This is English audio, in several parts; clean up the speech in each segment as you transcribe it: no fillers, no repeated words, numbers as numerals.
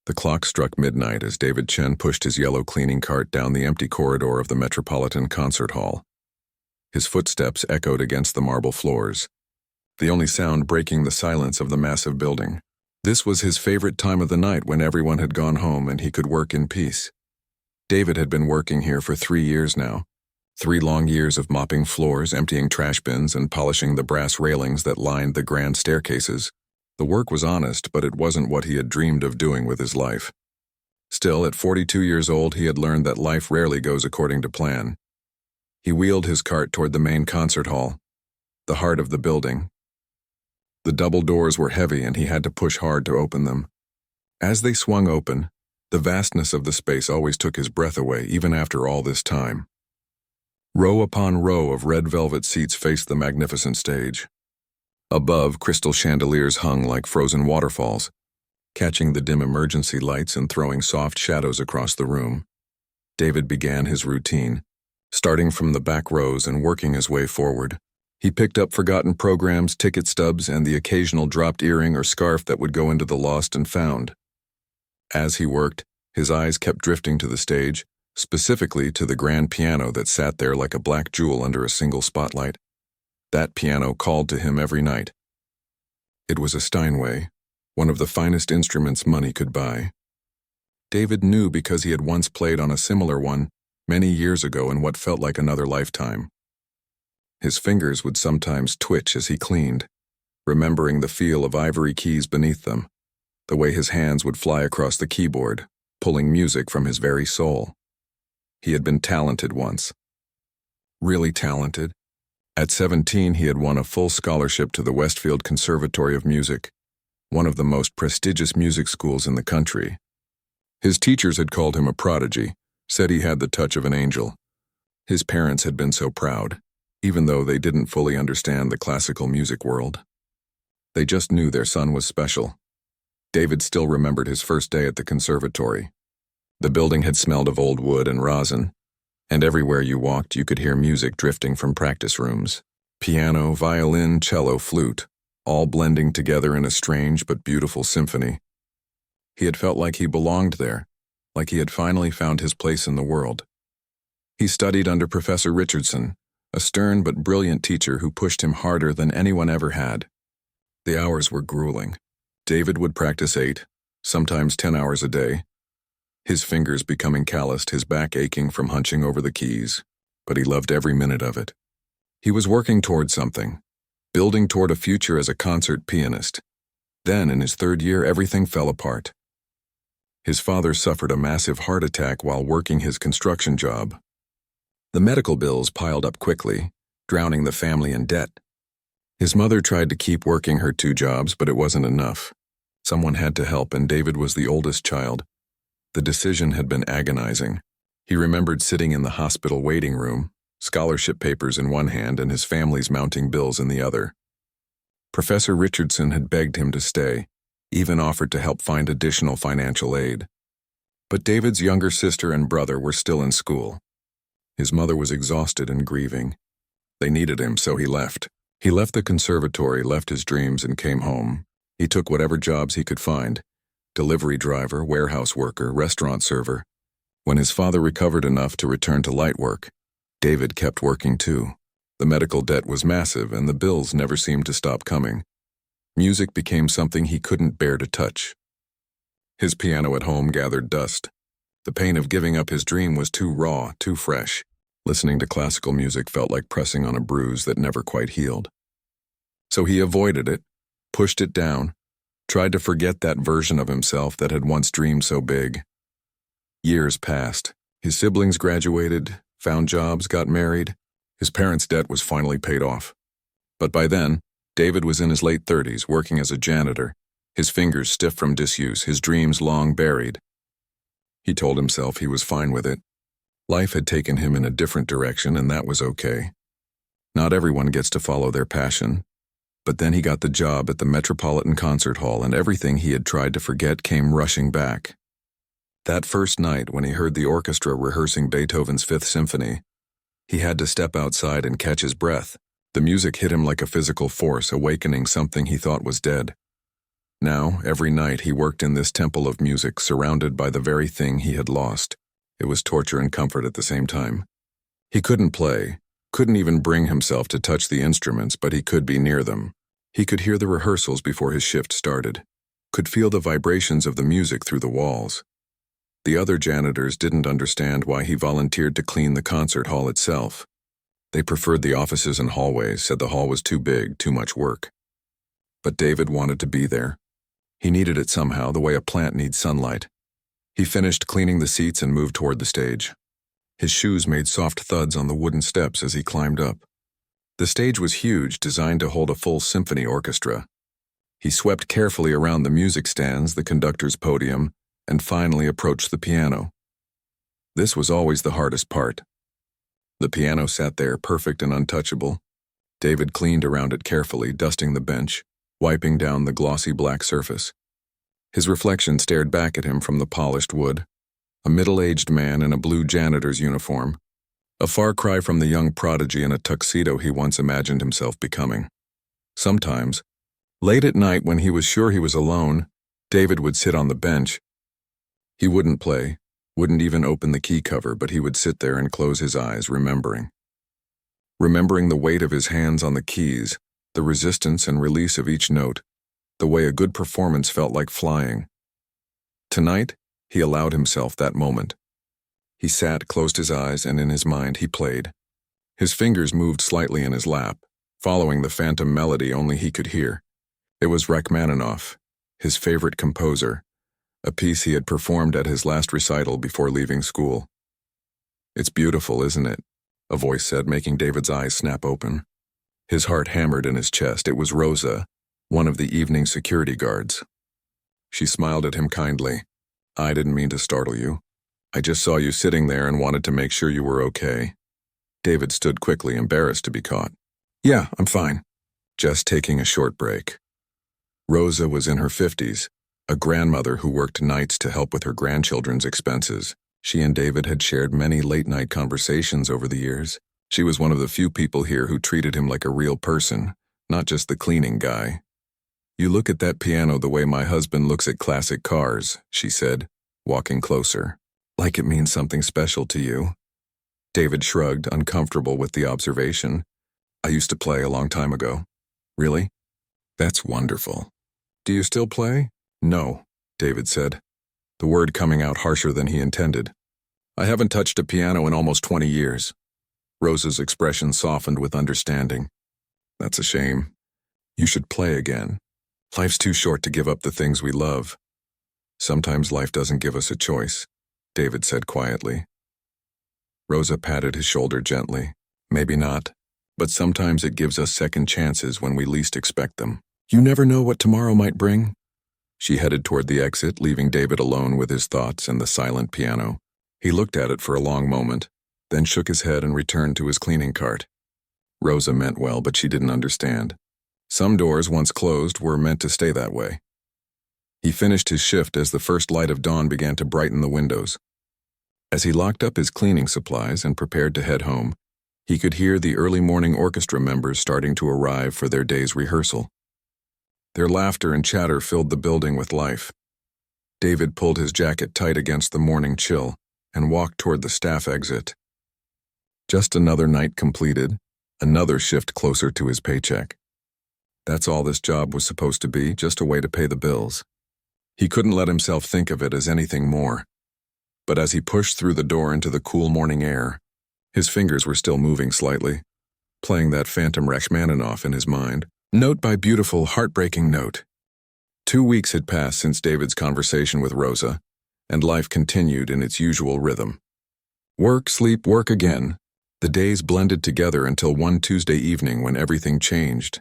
The clock struck midnight as David Chen pushed his yellow cleaning cart down the empty corridor of the Metropolitan Concert Hall. His footsteps echoed against the marble floors, the only sound breaking the silence of the massive building. This was his favorite time of the night, when everyone had gone home and he could work in peace. David had been working here for 3 years now. 3 long years of mopping floors, emptying trash bins, and polishing the brass railings that lined the grand staircases. The work was honest, but it wasn't what he had dreamed of doing with his life. Still, at 42 years old, he had learned that life rarely goes according to plan. He wheeled his cart toward the main concert hall, the heart of the building. The double doors were heavy and he had to push hard to open them. As they swung open, the vastness of the space always took his breath away, even after all this time. Row upon row of red velvet seats faced the magnificent stage. Above, crystal chandeliers hung like frozen waterfalls, catching the dim emergency lights and throwing soft shadows across the room. David began his routine, starting from the back rows and working his way forward. He picked up forgotten programs, ticket stubs, and the occasional dropped earring or scarf that would go into the lost and found. As he worked, his eyes kept drifting to the stage, specifically to the grand piano that sat there like a black jewel under a single spotlight. That piano called to him every night. It was a Steinway, one of the finest instruments money could buy. David knew because he had once played on a similar one many years ago in what felt like another lifetime. His fingers would sometimes twitch as he cleaned, remembering the feel of ivory keys beneath them, the way his hands would fly across the keyboard, pulling music from his very soul. He had been talented once. Really talented. At 17, he had won a full scholarship to the Westfield Conservatory of Music, one of the most prestigious music schools in the country. His teachers had called him a prodigy, said he had the touch of an angel. His parents had been so proud, even though they didn't fully understand the classical music world. They just knew their son was special. David still remembered his first day at the conservatory. The building had smelled of old wood and rosin, and everywhere you walked you could hear music drifting from practice rooms. Piano, violin, cello, flute, all blending together in a strange but beautiful symphony. He had felt like he belonged there, like he had finally found his place in the world. He studied under Professor Richardson, a stern but brilliant teacher who pushed him harder than anyone ever had. The hours were grueling. David would practice 8, sometimes 10 hours a day, his fingers becoming calloused, his back aching from hunching over the keys, but he loved every minute of it. He was working toward something, building toward a future as a concert pianist. Then, in his 3rd year, everything fell apart. His father suffered a massive heart attack while working his construction job. The medical bills piled up quickly, drowning the family in debt. His mother tried to keep working her 2 jobs, but it wasn't enough. Someone had to help, and David was the oldest child. The decision had been agonizing. He remembered sitting in the hospital waiting room, scholarship papers in one hand and his family's mounting bills in the other. Professor Richardson had begged him to stay, even offered to help find additional financial aid. But David's younger sister and brother were still in school. His mother was exhausted and grieving. They needed him, so he left. He left the conservatory, left his dreams, and came home. He took whatever jobs he could find: delivery driver, warehouse worker, restaurant server. When his father recovered enough to return to light work, David kept working too. The medical debt was massive and the bills never seemed to stop coming. Music became something he couldn't bear to touch. His piano at home gathered dust. The pain of giving up his dream was too raw, too fresh. Listening to classical music felt like pressing on a bruise that never quite healed. So he avoided it, pushed it down, tried to forget that version of himself that had once dreamed so big. Years passed. His siblings graduated, found jobs, got married. His parents' debt was finally paid off. But by then, David was in his late 30s, working as a janitor, his fingers stiff from disuse, his dreams long buried. He told himself he was fine with it. Life had taken him in a different direction, and that was okay. Not everyone gets to follow their passion. But then he got the job at the Metropolitan Concert Hall, and everything he had tried to forget came rushing back. That first night, when he heard the orchestra rehearsing Beethoven's Fifth Symphony, he had to step outside and catch his breath. The music hit him like a physical force, awakening something he thought was dead. Now, every night he worked in this temple of music, surrounded by the very thing he had lost. It was torture and comfort at the same time. He couldn't play, couldn't even bring himself to touch the instruments, but he could be near them. He could hear the rehearsals before his shift started, could feel the vibrations of the music through the walls. The other janitors didn't understand why he volunteered to clean the concert hall itself. They preferred the offices and hallways, said the hall was too big, too much work. But David wanted to be there. He needed it somehow, the way a plant needs sunlight. He finished cleaning the seats and moved toward the stage. His shoes made soft thuds on the wooden steps as he climbed up. The stage was huge, designed to hold a full symphony orchestra. He swept carefully around the music stands, the conductor's podium, and finally approached the piano. This was always the hardest part. The piano sat there, perfect and untouchable. David cleaned around it carefully, dusting the bench, wiping down the glossy black surface. His reflection stared back at him from the polished wood. A middle-aged man in a blue janitor's uniform, a far cry from the young prodigy in a tuxedo he once imagined himself becoming. Sometimes, late at night when he was sure he was alone, David would sit on the bench. He wouldn't play, wouldn't even open the key cover, but he would sit there and close his eyes, remembering. Remembering the weight of his hands on the keys, the resistance and release of each note, the way a good performance felt like flying. Tonight, he allowed himself that moment. He sat, closed his eyes, and in his mind he played. His fingers moved slightly in his lap, following the phantom melody only he could hear. It was Rachmaninoff, his favorite composer, a piece he had performed at his last recital before leaving school. "It's beautiful, isn't it?" a voice said, making David's eyes snap open. His heart hammered in his chest. It was Rosa, one of the evening security guards. She smiled at him kindly. "I didn't mean to startle you. I just saw you sitting there and wanted to make sure you were okay." David stood quickly, embarrassed to be caught. "Yeah, I'm fine. Just taking a short break." Rosa was in her 50s, a grandmother who worked nights to help with her grandchildren's expenses. She and David had shared many late-night conversations over the years. She was one of the few people here who treated him like a real person, not just the cleaning guy. "You look at that piano the way my husband looks at classic cars," she said, walking closer. "Like it means something special to you." David shrugged, uncomfortable with the observation. "I used to play a long time ago." "Really? That's wonderful. Do you still play?" "No," David said, the word coming out harsher than he intended. "I haven't touched a piano in almost 20 years. Rosa's expression softened with understanding. "That's a shame. You should play again. Life's too short to give up the things we love." "Sometimes life doesn't give us a choice," David said quietly. Rosa patted his shoulder gently. "Maybe not, but sometimes it gives us second chances when we least expect them. You never know what tomorrow might bring." She headed toward the exit, leaving David alone with his thoughts and the silent piano. He looked at it for a long moment, then shook his head and returned to his cleaning cart. Rosa meant well, but she didn't understand. Some doors, once closed, were meant to stay that way. He finished his shift as the first light of dawn began to brighten the windows. As he locked up his cleaning supplies and prepared to head home, he could hear the early morning orchestra members starting to arrive for their day's rehearsal. Their laughter and chatter filled the building with life. David pulled his jacket tight against the morning chill and walked toward the staff exit. Just another night completed, another shift closer to his paycheck. That's all this job was supposed to be, just a way to pay the bills. He couldn't let himself think of it as anything more. But as he pushed through the door into the cool morning air, his fingers were still moving slightly, playing that phantom Rachmaninoff in his mind. Note by beautiful, heartbreaking note. 2 weeks had passed since David's conversation with Rosa, and life continued in its usual rhythm. Work, sleep, work again. The days blended together until one Tuesday evening when everything changed.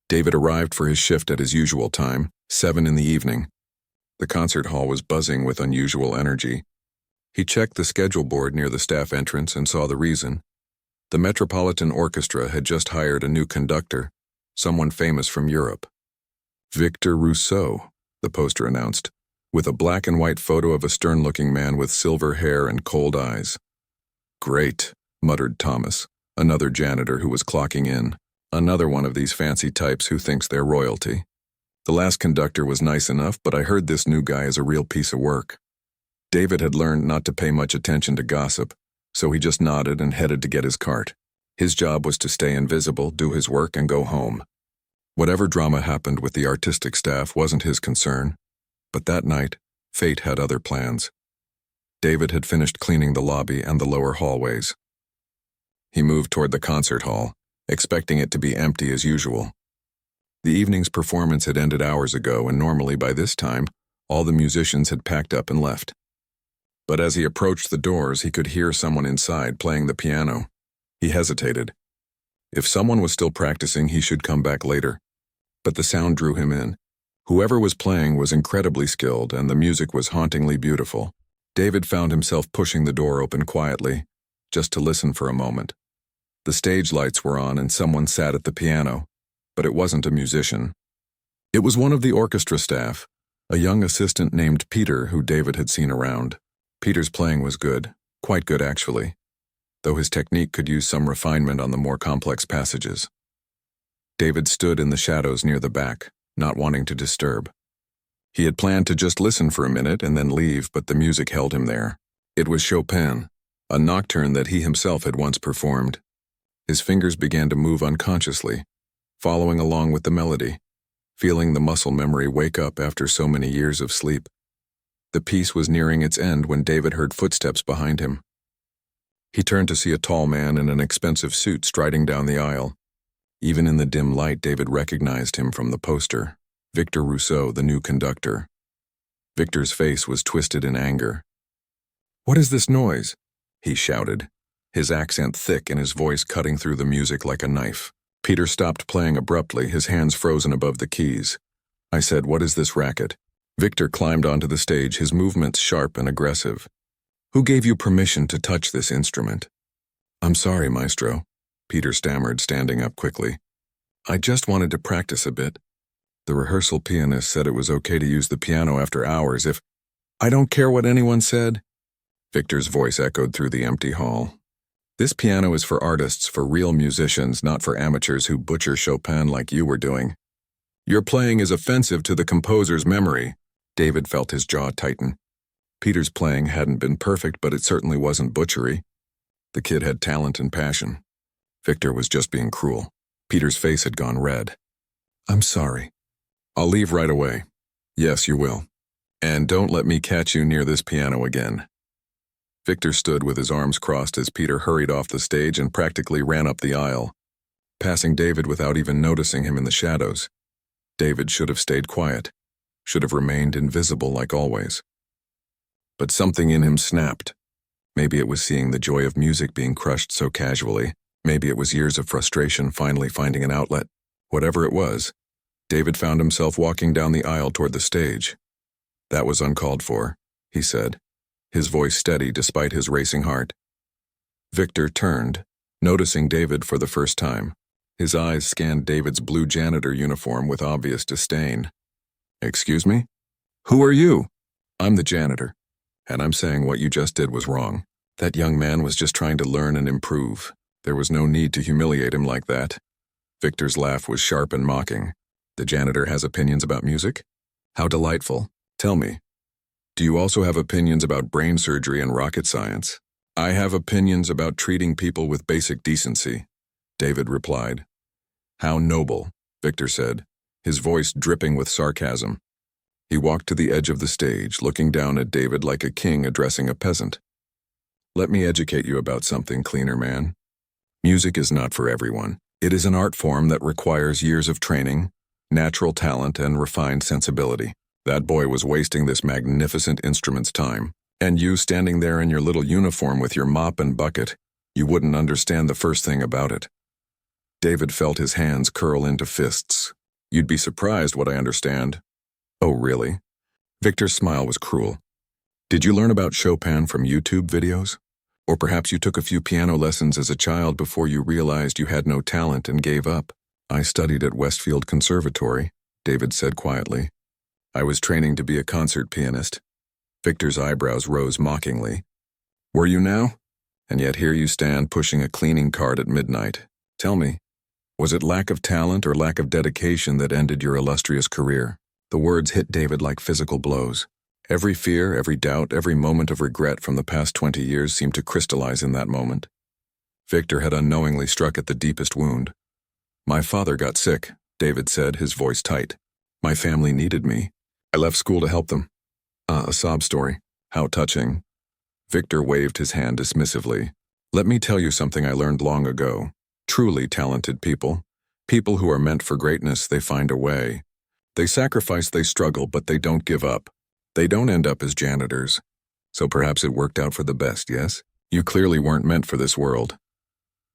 David arrived for his shift at his usual time, 7 in the evening. The concert hall was buzzing with unusual energy. He checked the schedule board near the staff entrance and saw the reason. The Metropolitan Orchestra had just hired a new conductor, someone famous from Europe. "Victor Rousseau," the poster announced, with a black and white photo of a stern-looking man with silver hair and cold eyes. "Great," muttered Thomas, another janitor who was clocking in, another one of these fancy types who thinks they're royalty. The last conductor was nice enough, but I heard this new guy is a real piece of work. David had learned not to pay much attention to gossip, so he just nodded and headed to get his cart. His job was to stay invisible, do his work, and go home. Whatever drama happened with the artistic staff wasn't his concern, but that night, fate had other plans. David had finished cleaning the lobby and the lower hallways. He moved toward the concert hall, expecting it to be empty as usual. The evening's performance had ended hours ago, and normally by this time, all the musicians had packed up and left. But as he approached the doors, he could hear someone inside playing the piano. He hesitated. If someone was still practicing, he should come back later. But the sound drew him in. Whoever was playing was incredibly skilled, and the music was hauntingly beautiful. David found himself pushing the door open quietly, just to listen for a moment. The stage lights were on and someone sat at the piano, but it wasn't a musician. It was one of the orchestra staff, a young assistant named Peter who David had seen around. Peter's playing was good, quite good actually, though his technique could use some refinement on the more complex passages. David stood in the shadows near the back, not wanting to disturb. He had planned to just listen for a minute and then leave, but the music held him there. It was Chopin, a nocturne that he himself had once performed. His fingers began to move unconsciously, following along with the melody, feeling the muscle memory wake up after so many years of sleep. The piece was nearing its end when David heard footsteps behind him. He turned to see a tall man in an expensive suit striding down the aisle. Even in the dim light, David recognized him from the poster, Victor Rousseau, the new conductor. Victor's face was twisted in anger. "What is this noise?" he shouted, his accent thick and his voice cutting through the music like a knife. Peter stopped playing abruptly, his hands frozen above the keys. I said, "What is this racket?" Victor climbed onto the stage, his movements sharp and aggressive. "Who gave you permission to touch this instrument?" "I'm sorry, maestro," Peter stammered, standing up quickly. "I just wanted to practice a bit. The rehearsal pianist said it was okay to use the piano after hours if—" "I don't care what anyone said," Victor's voice echoed through the empty hall. "This piano is for artists, for real musicians, not for amateurs who butcher Chopin like you were doing. Your playing is offensive to the composer's memory." David felt his jaw tighten. Peter's playing hadn't been perfect, but it certainly wasn't butchery. The kid had talent and passion. Victor was just being cruel. Peter's face had gone red. "I'm sorry. I'll leave right away." "Yes, you will. And don't let me catch you near this piano again." Victor stood with his arms crossed as Peter hurried off the stage and practically ran up the aisle, passing David without even noticing him in the shadows. David should have stayed quiet, should have remained invisible like always. But something in him snapped. Maybe it was seeing the joy of music being crushed so casually. Maybe it was years of frustration finally finding an outlet. Whatever it was, David found himself walking down the aisle toward the stage. "That was uncalled for," he said, his voice steady despite his racing heart. Victor turned, noticing David for the first time. His eyes scanned David's blue janitor uniform with obvious disdain. "Excuse me? Who are you?" "I'm the janitor, and I'm saying what you just did was wrong. That young man was just trying to learn and improve. There was no need to humiliate him like that." Victor's laugh was sharp and mocking. "The janitor has opinions about music? How delightful. Tell me, do you also have opinions about brain surgery and rocket science?" "I have opinions about treating people with basic decency," David replied. "How noble," Victor said, his voice dripping with sarcasm. He walked to the edge of the stage, looking down at David like a king addressing a peasant. "Let me educate you about something, cleaner man. Music is not for everyone. It is an art form that requires years of training, natural talent, and refined sensibility. That boy was wasting this magnificent instrument's time. And you standing there in your little uniform with your mop and bucket, you wouldn't understand the first thing about it." David felt his hands curl into fists. "You'd be surprised what I understand." "Oh, really?" Victor's smile was cruel. "Did you learn about Chopin from YouTube videos? Or perhaps you took a few piano lessons as a child before you realized you had no talent and gave up?" "I studied at Westfield Conservatory," David said quietly. "I was training to be a concert pianist." Victor's eyebrows rose mockingly. "Were you now? And yet here you stand pushing a cleaning cart at midnight. Tell me, Was it lack of talent or lack of dedication that ended your illustrious career? The words hit David like physical blows. Every fear, every doubt, every moment of regret from the past 20 years seemed to crystallize in that moment. Victor had unknowingly struck at the deepest wound. "My father got sick," David said, his voice tight. "My family needed me. I left school to help them." A sob story. How touching. Victor waved his hand dismissively. "Let me tell you something I learned long ago. Truly talented people, people who are meant for greatness, they find a way. They sacrifice, they struggle, but they don't give up. They don't end up as janitors. So perhaps it worked out for the best, yes? You clearly weren't meant for this world."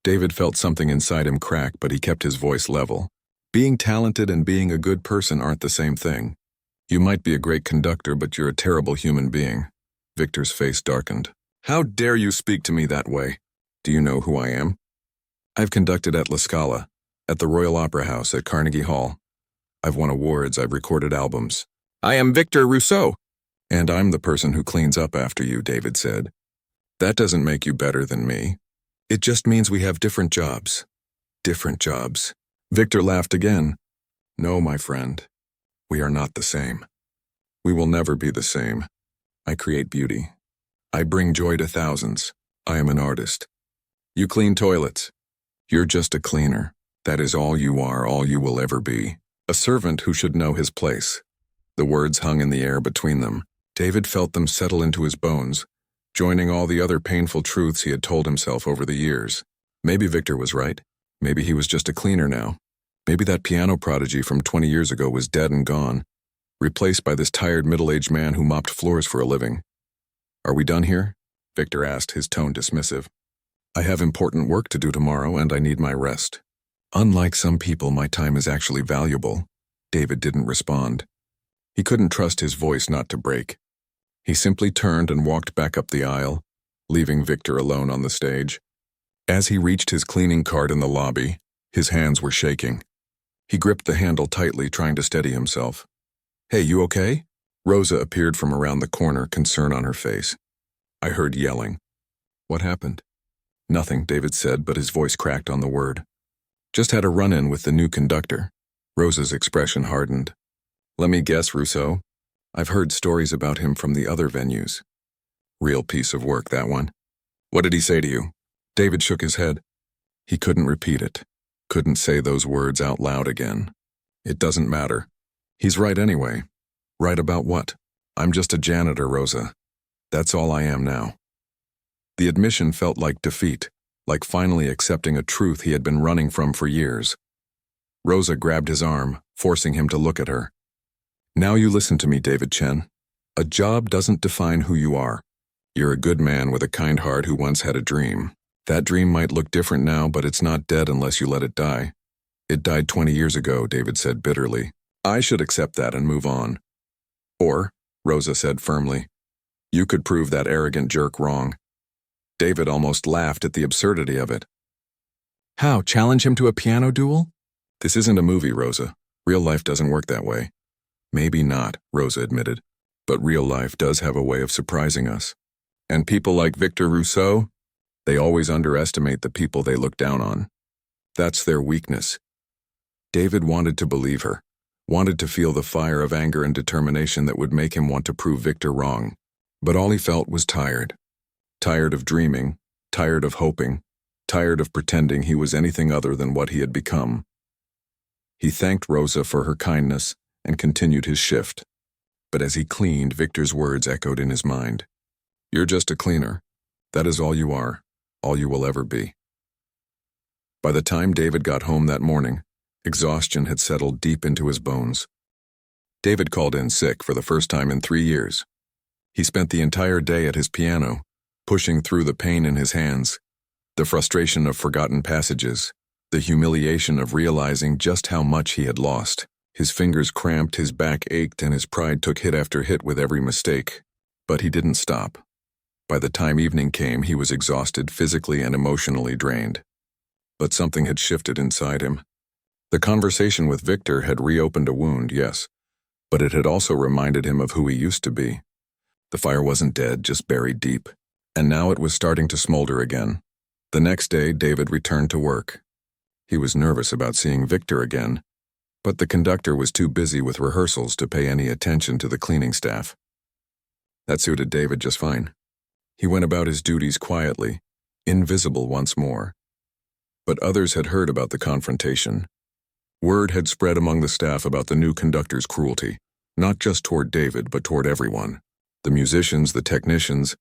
David felt something inside him crack, but he kept his voice level. Being talented and being a good person aren't the same thing. You might be a great conductor, but you're a terrible human being. Victor's face darkened. "How dare you speak to me that way? Do you know who I am?" "I've conducted at La Scala, at the Royal Opera House, at Carnegie Hall. I've won awards, I've recorded albums. I am Victor Rousseau." "And I'm the person who cleans up after you," David said. "That doesn't make you better than me. It just means we have different jobs." "Different jobs." Victor laughed again. "No, my friend. We are not the same. We will never be the same. I create beauty. I bring joy to thousands. I am an artist. You clean toilets. You're just a cleaner. That is all you are, all you will ever be. A servant who should know his place." The words hung in the air between them. David felt them settle into his bones, joining all the other painful truths he had told himself over the years. Maybe Victor was right. Maybe he was just a cleaner now. Maybe that piano prodigy from 20 years ago was dead and gone, replaced by this tired middle-aged man who mopped floors for a living. "Are we done here?" Victor asked, his tone dismissive. "I have important work to do tomorrow, and I need my rest." "Unlike some people, my time is actually valuable." David didn't respond. He couldn't trust his voice not to break. He simply turned and walked back up the aisle, leaving Victor alone on the stage. As he reached his cleaning cart in the lobby, his hands were shaking. He gripped the handle tightly, trying to steady himself. "Hey, you okay?" Rosa appeared from around the corner, concern on her face. "I heard yelling." "What happened?" "Nothing," David said, but his voice cracked on the word. "Just had a run-in with the new conductor." Rosa's expression hardened. "Let me guess, Rousseau. I've heard stories about him from the other venues." "Real piece of work, that one." "What did he say to you?" David shook his head. He couldn't repeat it. Couldn't say those words out loud again. "It doesn't matter. He's right anyway." "Right about what?" "I'm just a janitor, Rosa. That's all I am now." The admission felt like defeat, like finally accepting a truth he had been running from for years. Rosa grabbed his arm, forcing him to look at her. "Now you listen to me, David Chen. A job doesn't define who you are. You're a good man with a kind heart who once had a dream. That dream might look different now, but it's not dead unless you let it die." "It died 20 years ago," David said bitterly. "I should accept that and move on." "Or," Rosa said firmly, "you could prove that arrogant jerk wrong." David almost laughed at the absurdity of it. "How, challenge him to a piano duel?" "This isn't a movie, Rosa. Real life doesn't work that way." "Maybe not," Rosa admitted, "but real life does have a way of surprising us. And people like Victor Rousseau, they always underestimate the people they look down on. That's their weakness." David wanted to believe her, wanted to feel the fire of anger and determination that would make him want to prove Victor wrong. But all he felt was tired. Tired of dreaming, tired of hoping, tired of pretending he was anything other than what he had become. He thanked Rosa for her kindness and continued his shift. But as he cleaned, Victor's words echoed in his mind. "You're just a cleaner. That is all you are, all you will ever be." By the time David got home that morning, exhaustion had settled deep into his bones. David called in sick for the first time in 3 years. He spent the entire day at his piano, pushing through the pain in his hands, the frustration of forgotten passages, the humiliation of realizing just how much he had lost. His fingers cramped, his back ached, and his pride took hit after hit with every mistake. But he didn't stop. By the time evening came, he was exhausted, physically and emotionally drained. But something had shifted inside him. The conversation with Victor had reopened a wound, yes, but it had also reminded him of who he used to be. The fire wasn't dead, just buried deep, and now it was starting to smolder again. The next day, David returned to work. He was nervous about seeing Victor again, but the conductor was too busy with rehearsals to pay any attention to the cleaning staff. That suited David just fine. He went about his duties quietly, invisible once more. But others had heard about the confrontation. Word had spread among the staff about the new conductor's cruelty, not just toward David, but toward everyone. The musicians, the technicians,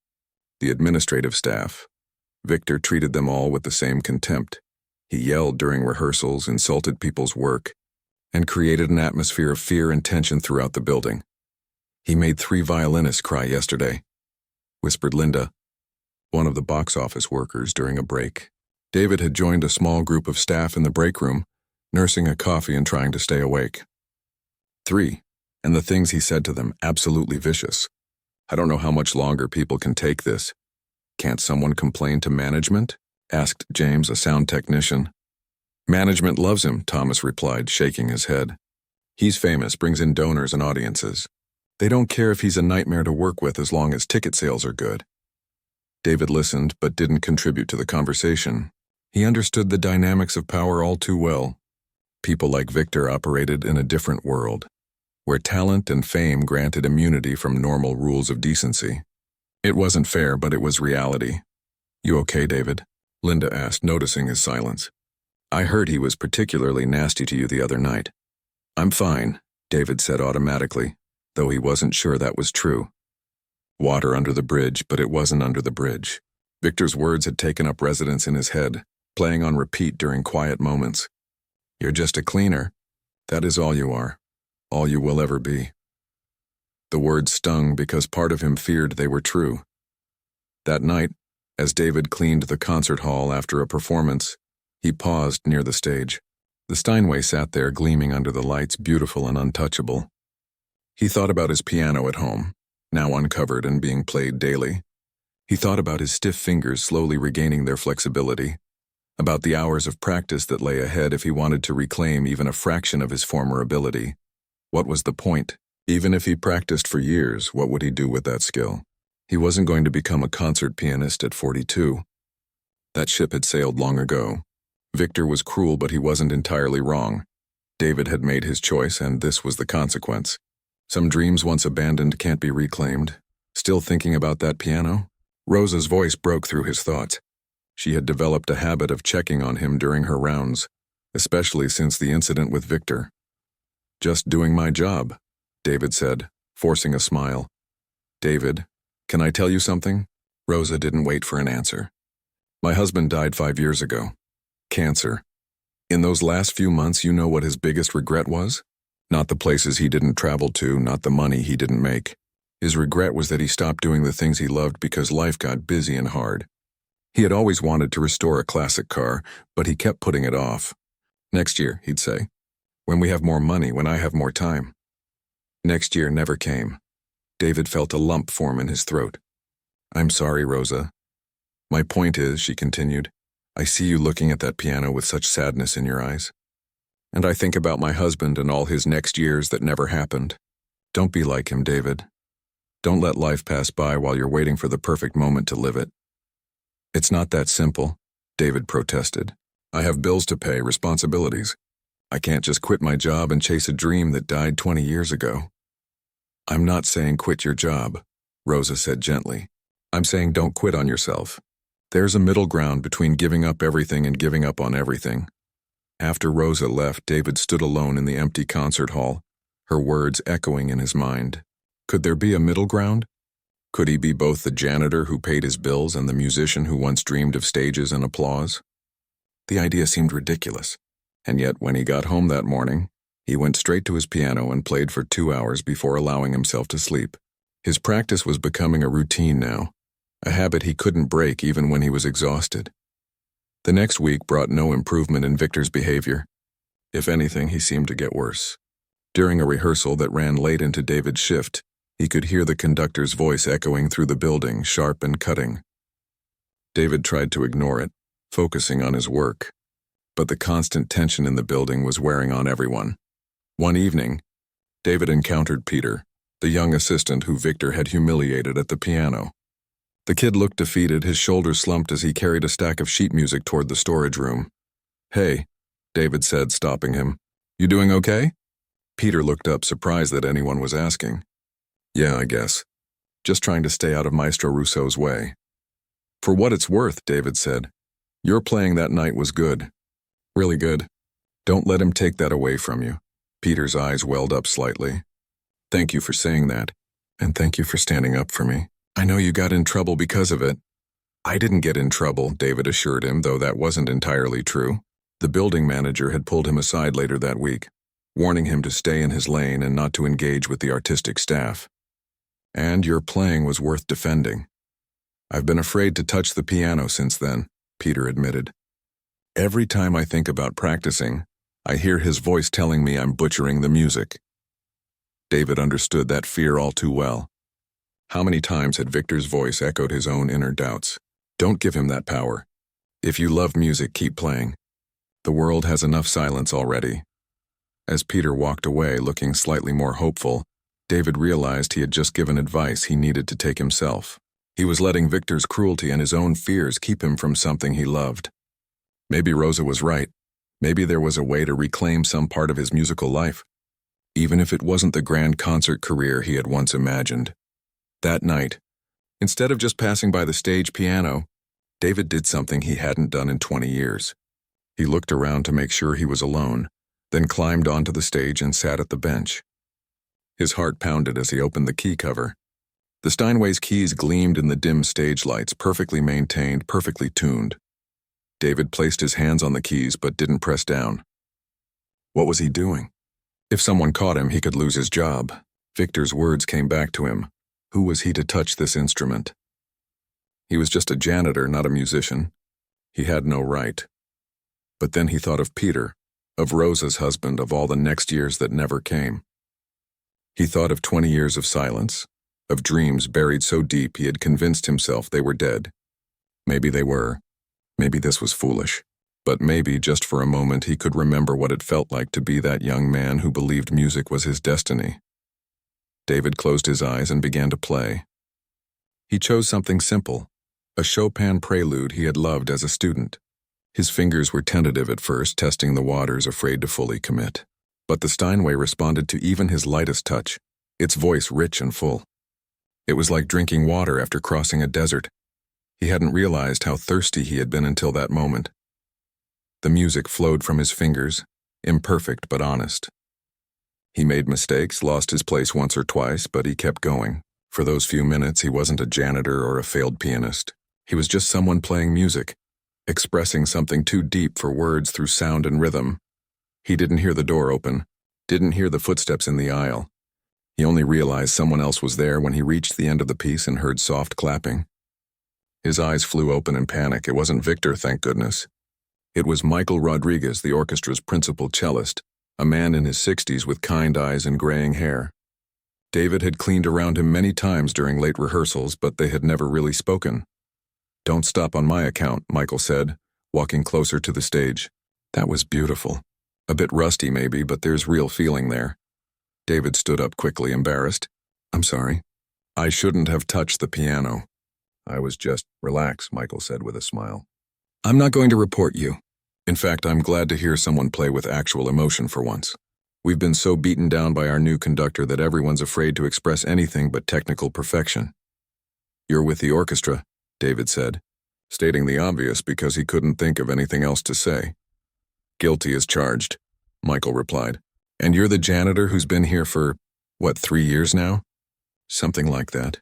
the administrative staff. Victor treated them all with the same contempt. He yelled during rehearsals, insulted people's work, and created an atmosphere of fear and tension throughout the building. He made 3 violinists cry yesterday, whispered Linda, one of the box office workers, during a break. David had joined a small group of staff in the break room, nursing a coffee and trying to stay awake. 3, and the things he said to them, absolutely vicious. I don't know how much longer people can take this. Can't someone complain to management? Asked James, a sound technician. Management loves him, Thomas replied, shaking his head. He's famous, brings in donors and audiences. They don't care if he's a nightmare to work with as long as ticket sales are good. David listened but didn't contribute to the conversation. He understood the dynamics of power all too well. People like Victor operated in a different world, where talent and fame granted immunity from normal rules of decency. It wasn't fair, but it was reality. You okay, David? Linda asked, noticing his silence. I heard he was particularly nasty to you the other night. I'm fine, David said automatically, though he wasn't sure that was true. Water under the bridge, but it wasn't under the bridge. Victor's words had taken up residence in his head, playing on repeat during quiet moments. You're just a cleaner. That is all you are. All you will ever be. The words stung because part of him feared they were true. That night, as David cleaned the concert hall after a performance, he paused near the stage. The Steinway sat there gleaming under the lights, beautiful and untouchable. He thought about his piano at home, now uncovered and being played daily. He thought about his stiff fingers slowly regaining their flexibility, about the hours of practice that lay ahead if he wanted to reclaim even a fraction of his former ability. What was the point? Even if he practiced for years, what would he do with that skill? He wasn't going to become a concert pianist at 42. That ship had sailed long ago. Victor was cruel, but he wasn't entirely wrong. David had made his choice, and this was the consequence. Some dreams once abandoned can't be reclaimed. Still thinking about that piano? Rosa's voice broke through his thoughts. She had developed a habit of checking on him during her rounds, especially since the incident with Victor. Just doing my job, David said, forcing a smile. David, can I tell you something? Rosa didn't wait for an answer. My husband died 5 years ago. Cancer. In those last few months, you know what his biggest regret was? Not the places he didn't travel to, not the money he didn't make. His regret was that he stopped doing the things he loved because life got busy and hard. He had always wanted to restore a classic car, but he kept putting it off. Next year, he'd say. When we have more money, when I have more time. Next year never came. David felt a lump form in his throat. I'm sorry, Rosa. My point is, she continued, I see you looking at that piano with such sadness in your eyes. And I think about my husband and all his next years that never happened. Don't be like him, David. Don't let life pass by while you're waiting for the perfect moment to live it. It's not that simple, David protested. I have bills to pay, responsibilities. I can't just quit my job and chase a dream that died 20 years ago. I'm not saying quit your job, Rosa said gently. I'm saying don't quit on yourself. There's a middle ground between giving up everything and giving up on everything. After Rosa left, David stood alone in the empty concert hall, her words echoing in his mind. Could there be a middle ground? Could he be both the janitor who paid his bills and the musician who once dreamed of stages and applause? The idea seemed ridiculous, and yet when he got home that morning, he went straight to his piano and played for 2 hours before allowing himself to sleep. His practice was becoming a routine now, a habit he couldn't break even when he was exhausted. The next week brought no improvement in Victor's behavior. If anything, he seemed to get worse. During a rehearsal that ran late into David's shift, he could hear the conductor's voice echoing through the building, sharp and cutting. David tried to ignore it, focusing on his work. But the constant tension in the building was wearing on everyone. One evening, David encountered Peter, the young assistant who Victor had humiliated at the piano. The kid looked defeated, his shoulders slumped as he carried a stack of sheet music toward the storage room. Hey, David said, stopping him. You doing okay? Peter looked up, surprised that anyone was asking. Yeah, I guess. Just trying to stay out of Maestro Russo's way. For what it's worth, David said. Your playing that night was good. Really good. Don't let him take that away from you. Peter's eyes welled up slightly. Thank you for saying that, and thank you for standing up for me. I know you got in trouble because of it. I didn't get in trouble, David assured him, though that wasn't entirely true. The building manager had pulled him aside later that week, warning him to stay in his lane and not to engage with the artistic staff. And your playing was worth defending. I've been afraid to touch the piano since then, Peter admitted. Every time I think about practicing, I hear his voice telling me I'm butchering the music. David understood that fear all too well. How many times had Victor's voice echoed his own inner doubts? Don't give him that power. If you love music, keep playing. The world has enough silence already. As Peter walked away, looking slightly more hopeful, David realized he had just given advice he needed to take himself. He was letting Victor's cruelty and his own fears keep him from something he loved. Maybe Rosa was right. Maybe there was a way to reclaim some part of his musical life, even if it wasn't the grand concert career he had once imagined. That night, instead of just passing by the stage piano, David did something he hadn't done in 20 years. He looked around to make sure he was alone, then climbed onto the stage and sat at the bench. His heart pounded as he opened the key cover. The Steinway's keys gleamed in the dim stage lights, perfectly maintained, perfectly tuned. David placed his hands on the keys but didn't press down. What was he doing? If someone caught him, he could lose his job. Victor's words came back to him. Who was he to touch this instrument? He was just a janitor, not a musician. He had no right. But then he thought of Peter, of Rosa's husband, of all the next years that never came. He thought of 20 years of silence, of dreams buried so deep he had convinced himself they were dead. Maybe they were. Maybe this was foolish. But maybe, just for a moment, he could remember what it felt like to be that young man who believed music was his destiny. David closed his eyes and began to play. He chose something simple, a Chopin prelude he had loved as a student. His fingers were tentative at first, testing the waters, afraid to fully commit. But the Steinway responded to even his lightest touch, its voice rich and full. It was like drinking water after crossing a desert. He hadn't realized how thirsty he had been until that moment. The music flowed from his fingers, imperfect but honest. He made mistakes, lost his place once or twice, but he kept going. For those few minutes, he wasn't a janitor or a failed pianist. He was just someone playing music, expressing something too deep for words through sound and rhythm. He didn't hear the door open, didn't hear the footsteps in the aisle. He only realized someone else was there when he reached the end of the piece and heard soft clapping. His eyes flew open in panic. It wasn't Victor, thank goodness. It was Michael Rodriguez, the orchestra's principal cellist, a man in his 60s with kind eyes and graying hair. David had cleaned around him many times during late rehearsals, but they had never really spoken. Don't stop on my account, Michael said, walking closer to the stage. That was beautiful. A bit rusty maybe, but there's real feeling there. David stood up quickly, embarrassed. I'm sorry. I shouldn't have touched the piano. I was just... Relax, Michael said with a smile. I'm not going to report you. In fact, I'm glad to hear someone play with actual emotion for once. We've been so beaten down by our new conductor that everyone's afraid to express anything but technical perfection. You're with the orchestra, David said, stating the obvious because he couldn't think of anything else to say. Guilty as charged, Michael replied. And you're the janitor who's been here for, 3 years now? Something like that.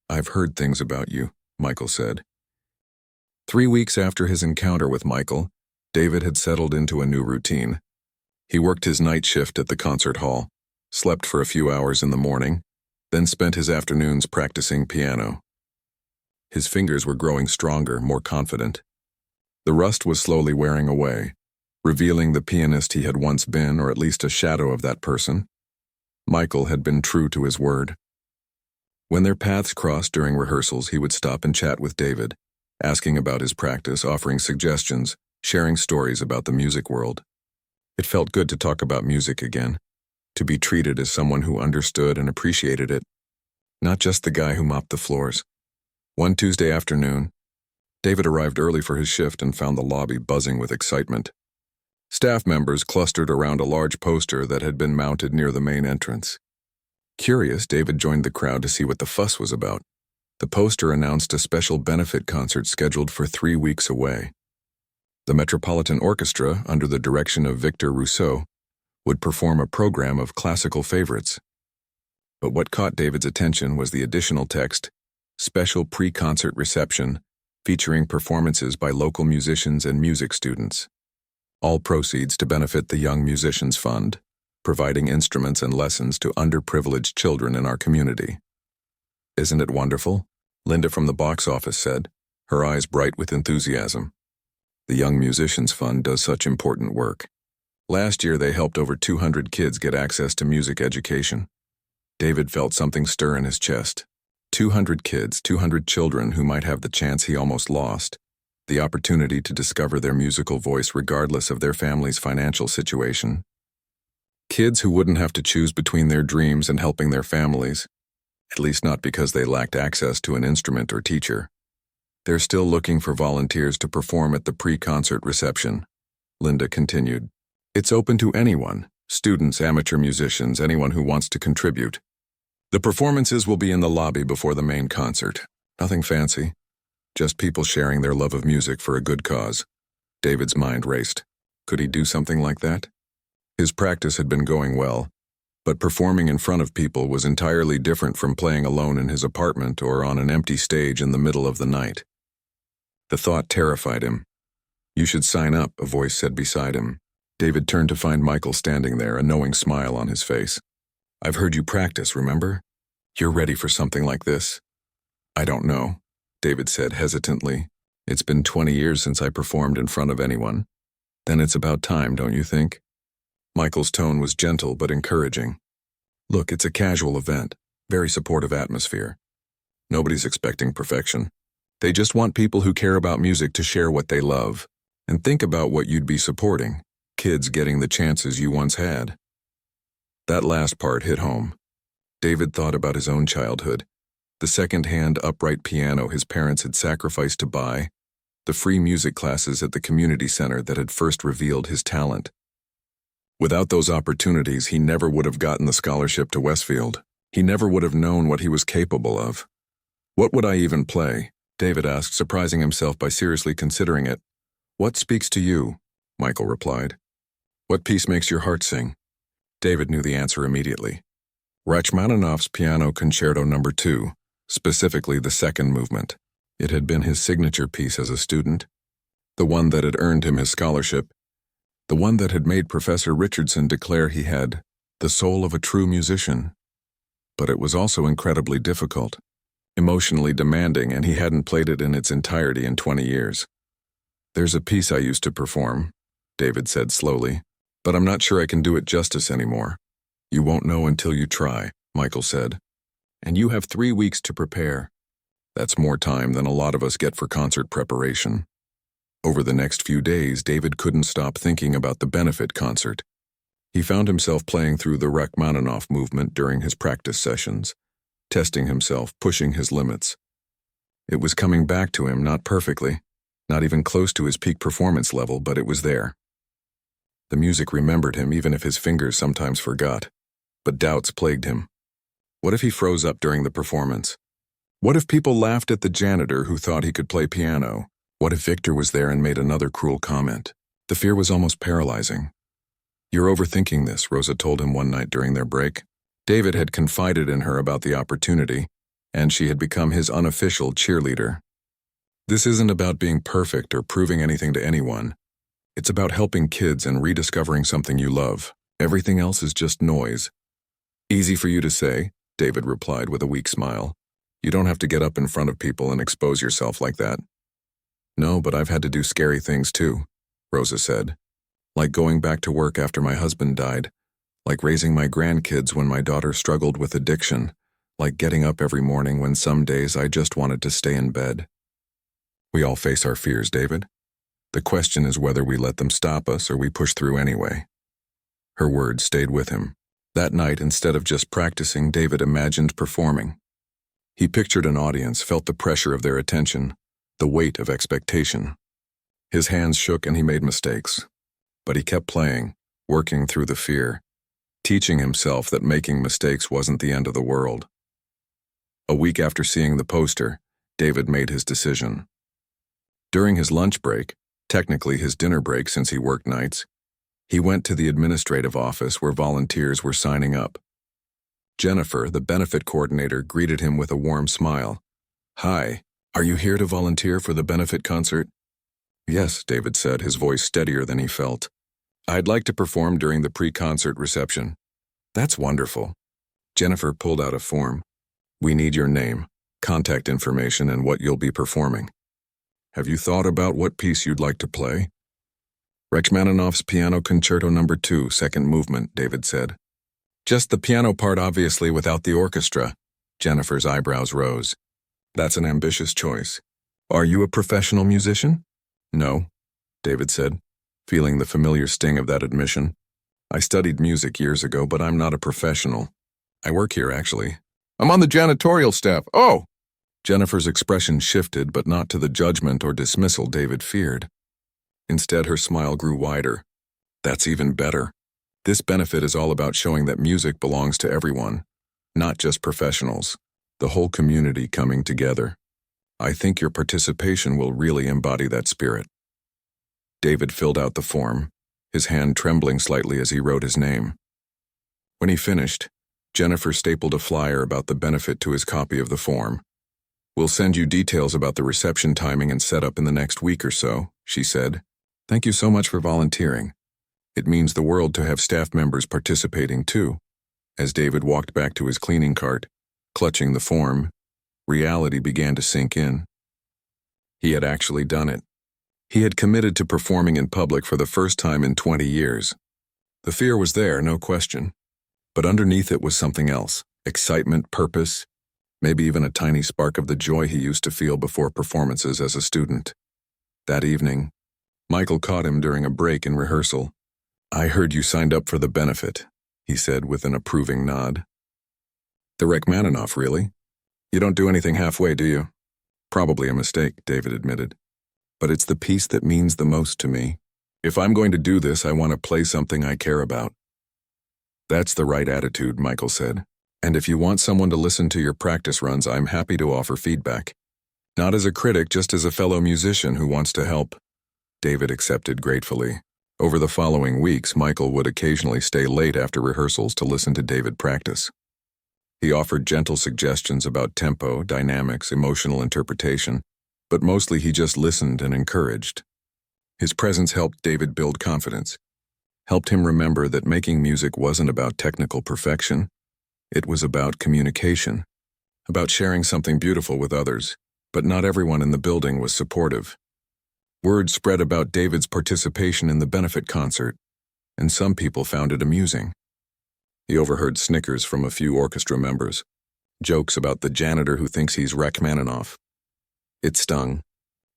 I've heard things about you, Michael said. 3 weeks after his encounter with Michael, David had settled into a new routine. He worked his night shift at the concert hall, slept for a few hours in the morning, then spent his afternoons practicing piano. His fingers were growing stronger, more confident. The rust was slowly wearing away, revealing the pianist he had once been, or at least a shadow of that person. Michael had been true to his word. When their paths crossed during rehearsals, he would stop and chat with David, asking about his practice, offering suggestions, sharing stories about the music world. It felt good to talk about music again, to be treated as someone who understood and appreciated it, not just the guy who mopped the floors. One Tuesday afternoon, David arrived early for his shift and found the lobby buzzing with excitement. Staff members clustered around a large poster that had been mounted near the main entrance. Curious, David joined the crowd to see what the fuss was about. The poster announced a special benefit concert scheduled for 3 weeks away. The Metropolitan Orchestra, under the direction of Victor Rousseau, would perform a program of classical favorites. But what caught David's attention was the additional text, "Special Pre-Concert Reception," featuring performances by local musicians and music students. All proceeds to benefit the Young Musicians Fund, providing instruments and lessons to underprivileged children in our community. "Isn't it wonderful?" Linda from the box office said, her eyes bright with enthusiasm. The Young Musicians Fund does such important work. Last year they helped over 200 kids get access to music education. David felt something stir in his chest. 200 kids, 200 children who might have the chance he almost lost, the opportunity to discover their musical voice regardless of their family's financial situation. Kids who wouldn't have to choose between their dreams and helping their families, at least not because they lacked access to an instrument or teacher. They're still looking for volunteers to perform at the pre-concert reception, Linda continued. It's open to anyone, students, amateur musicians, anyone who wants to contribute. The performances will be in the lobby before the main concert. Nothing fancy, just people sharing their love of music for a good cause. David's mind raced. Could he do something like that? His practice had been going well, but performing in front of people was entirely different from playing alone in his apartment or on an empty stage in the middle of the night. The thought terrified him. "You should sign up," a voice said beside him. David turned to find Michael standing there, a knowing smile on his face. "I've heard you practice, remember? You're ready for something like this?" "I don't know," David said hesitantly. "It's been 20 years since I performed in front of anyone." "Then it's about time, don't you think?" Michael's tone was gentle but encouraging. "Look, it's a casual event, very supportive atmosphere. Nobody's expecting perfection. They just want people who care about music to share what they love. And think about what you'd be supporting, kids getting the chances you once had." That last part hit home. David thought about his own childhood, the second-hand upright piano his parents had sacrificed to buy, the free music classes at the community center that had first revealed his talent. Without those opportunities, he never would have gotten the scholarship to Westfield. He never would have known what he was capable of. "What would I even play?" David asked, surprising himself by seriously considering it. "What speaks to you?" Michael replied. "What piece makes your heart sing?" David knew the answer immediately. Rachmaninoff's Piano Concerto No. 2, specifically the second movement. It had been his signature piece as a student, the one that had earned him his scholarship, the one that had made Professor Richardson declare he had the soul of a true musician. But it was also incredibly difficult, emotionally demanding, and he hadn't played it in its entirety in 20 years. "There's a piece I used to perform," David said slowly, "but I'm not sure I can do it justice anymore." "You won't know until you try," Michael said. "And you have 3 weeks to prepare. That's more time than a lot of us get for concert preparation." Over the next few days, David couldn't stop thinking about the benefit concert. He found himself playing through the Rachmaninoff movement during his practice sessions, testing himself, pushing his limits. It was coming back to him, not perfectly, not even close to his peak performance level, but it was there. The music remembered him, even if his fingers sometimes forgot. But doubts plagued him. What if he froze up during the performance? What if people laughed at the janitor who thought he could play piano? What if Victor was there and made another cruel comment? The fear was almost paralyzing. "You're overthinking this," Rosa told him one night during their break. David had confided in her about the opportunity, and she had become his unofficial cheerleader. "This isn't about being perfect or proving anything to anyone. It's about helping kids and rediscovering something you love. Everything else is just noise." "Easy for you to say," David replied with a weak smile. "You don't have to get up in front of people and expose yourself like that." "No, but I've had to do scary things too," Rosa said. "Like going back to work after my husband died, like raising my grandkids when my daughter struggled with addiction, like getting up every morning when some days I just wanted to stay in bed." "We all face our fears, David. The question is whether we let them stop us or we push through anyway." Her words stayed with him. That night, instead of just practicing, David imagined performing. He pictured an audience, felt the pressure of their attention, the weight of expectation. His hands shook and he made mistakes. But he kept playing, working through the fear, teaching himself that making mistakes wasn't the end of the world. A week after seeing the poster, David made his decision. During his lunch break, technically his dinner break since he worked nights, he went to the administrative office where volunteers were signing up. Jennifer, the benefit coordinator, greeted him with a warm smile. "Hi, are you here to volunteer for the benefit concert?" "Yes," David said, his voice steadier than he felt. "I'd like to perform during the pre-concert reception." "That's wonderful." Jennifer pulled out a form. "We need your name, contact information, and what you'll be performing. Have you thought about what piece you'd like to play?" "Rachmaninoff's Piano Concerto No. 2, second movement," David said. "Just the piano part, obviously, without the orchestra." Jennifer's eyebrows rose. "That's an ambitious choice. Are you a professional musician?" "No," David said, feeling the familiar sting of that admission. "I studied music years ago, but I'm not a professional. I work here, actually. I'm on the janitorial staff." "Oh!" Jennifer's expression shifted, but not to the judgment or dismissal David feared. Instead, her smile grew wider. "That's even better. This benefit is all about showing that music belongs to everyone, not just professionals, the whole community coming together. I think your participation will really embody that spirit." David filled out the form, his hand trembling slightly as he wrote his name. When he finished, Jennifer stapled a flyer about the benefit to his copy of the form. "We'll send you details about the reception timing and setup in the next week or so," she said. "Thank you so much for volunteering. It means the world to have staff members participating too." As David walked back to his cleaning cart, clutching the form, reality began to sink in. He had actually done it. He had committed to performing in public for the first time in 20 years. The fear was there, no question. But underneath it was something else: excitement, purpose, maybe even a tiny spark of the joy he used to feel before performances as a student. That evening, Michael caught him during a break in rehearsal. "I heard you signed up for the benefit," he said with an approving nod. "The Rachmaninoff, really? You don't do anything halfway, do you?" "Probably a mistake," David admitted. "But it's the piece that means the most to me. If I'm going to do this, I want to play something I care about." "That's the right attitude," Michael said. "And if you want someone to listen to your practice runs, I'm happy to offer feedback. Not as a critic, just as a fellow musician who wants to help." David accepted gratefully. Over the following weeks, Michael would occasionally stay late after rehearsals to listen to David practice. He offered gentle suggestions about tempo, dynamics, emotional interpretation, but mostly he just listened and encouraged. His presence helped David build confidence, helped him remember that making music wasn't about technical perfection. It was about communication, about sharing something beautiful with others, but not everyone in the building was supportive. Word spread about David's participation in the benefit concert, and some people found it amusing. He overheard snickers from a few orchestra members, jokes about the janitor who thinks he's Rachmaninoff. It stung,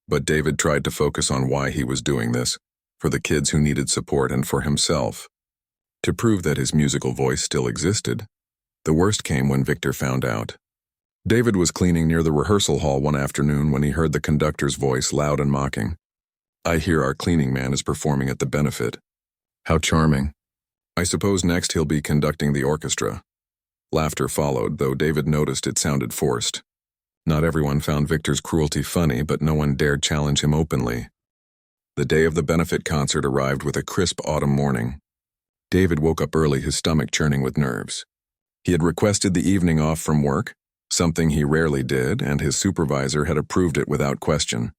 but David tried to focus on why he was doing this, for the kids who needed support and for himself. To prove that his musical voice still existed, the worst came when Victor found out. David was cleaning near the rehearsal hall one afternoon when he heard the conductor's voice loud and mocking. "I hear our cleaning man is performing at the benefit." "How charming. I suppose next he'll be conducting the orchestra." Laughter followed, though David noticed it sounded forced. Not everyone found Victor's cruelty funny, but no one dared challenge him openly. The day of the benefit concert arrived with a crisp autumn morning. David woke up early, his stomach churning with nerves. He had requested the evening off from work, something he rarely did, and his supervisor had approved it without question.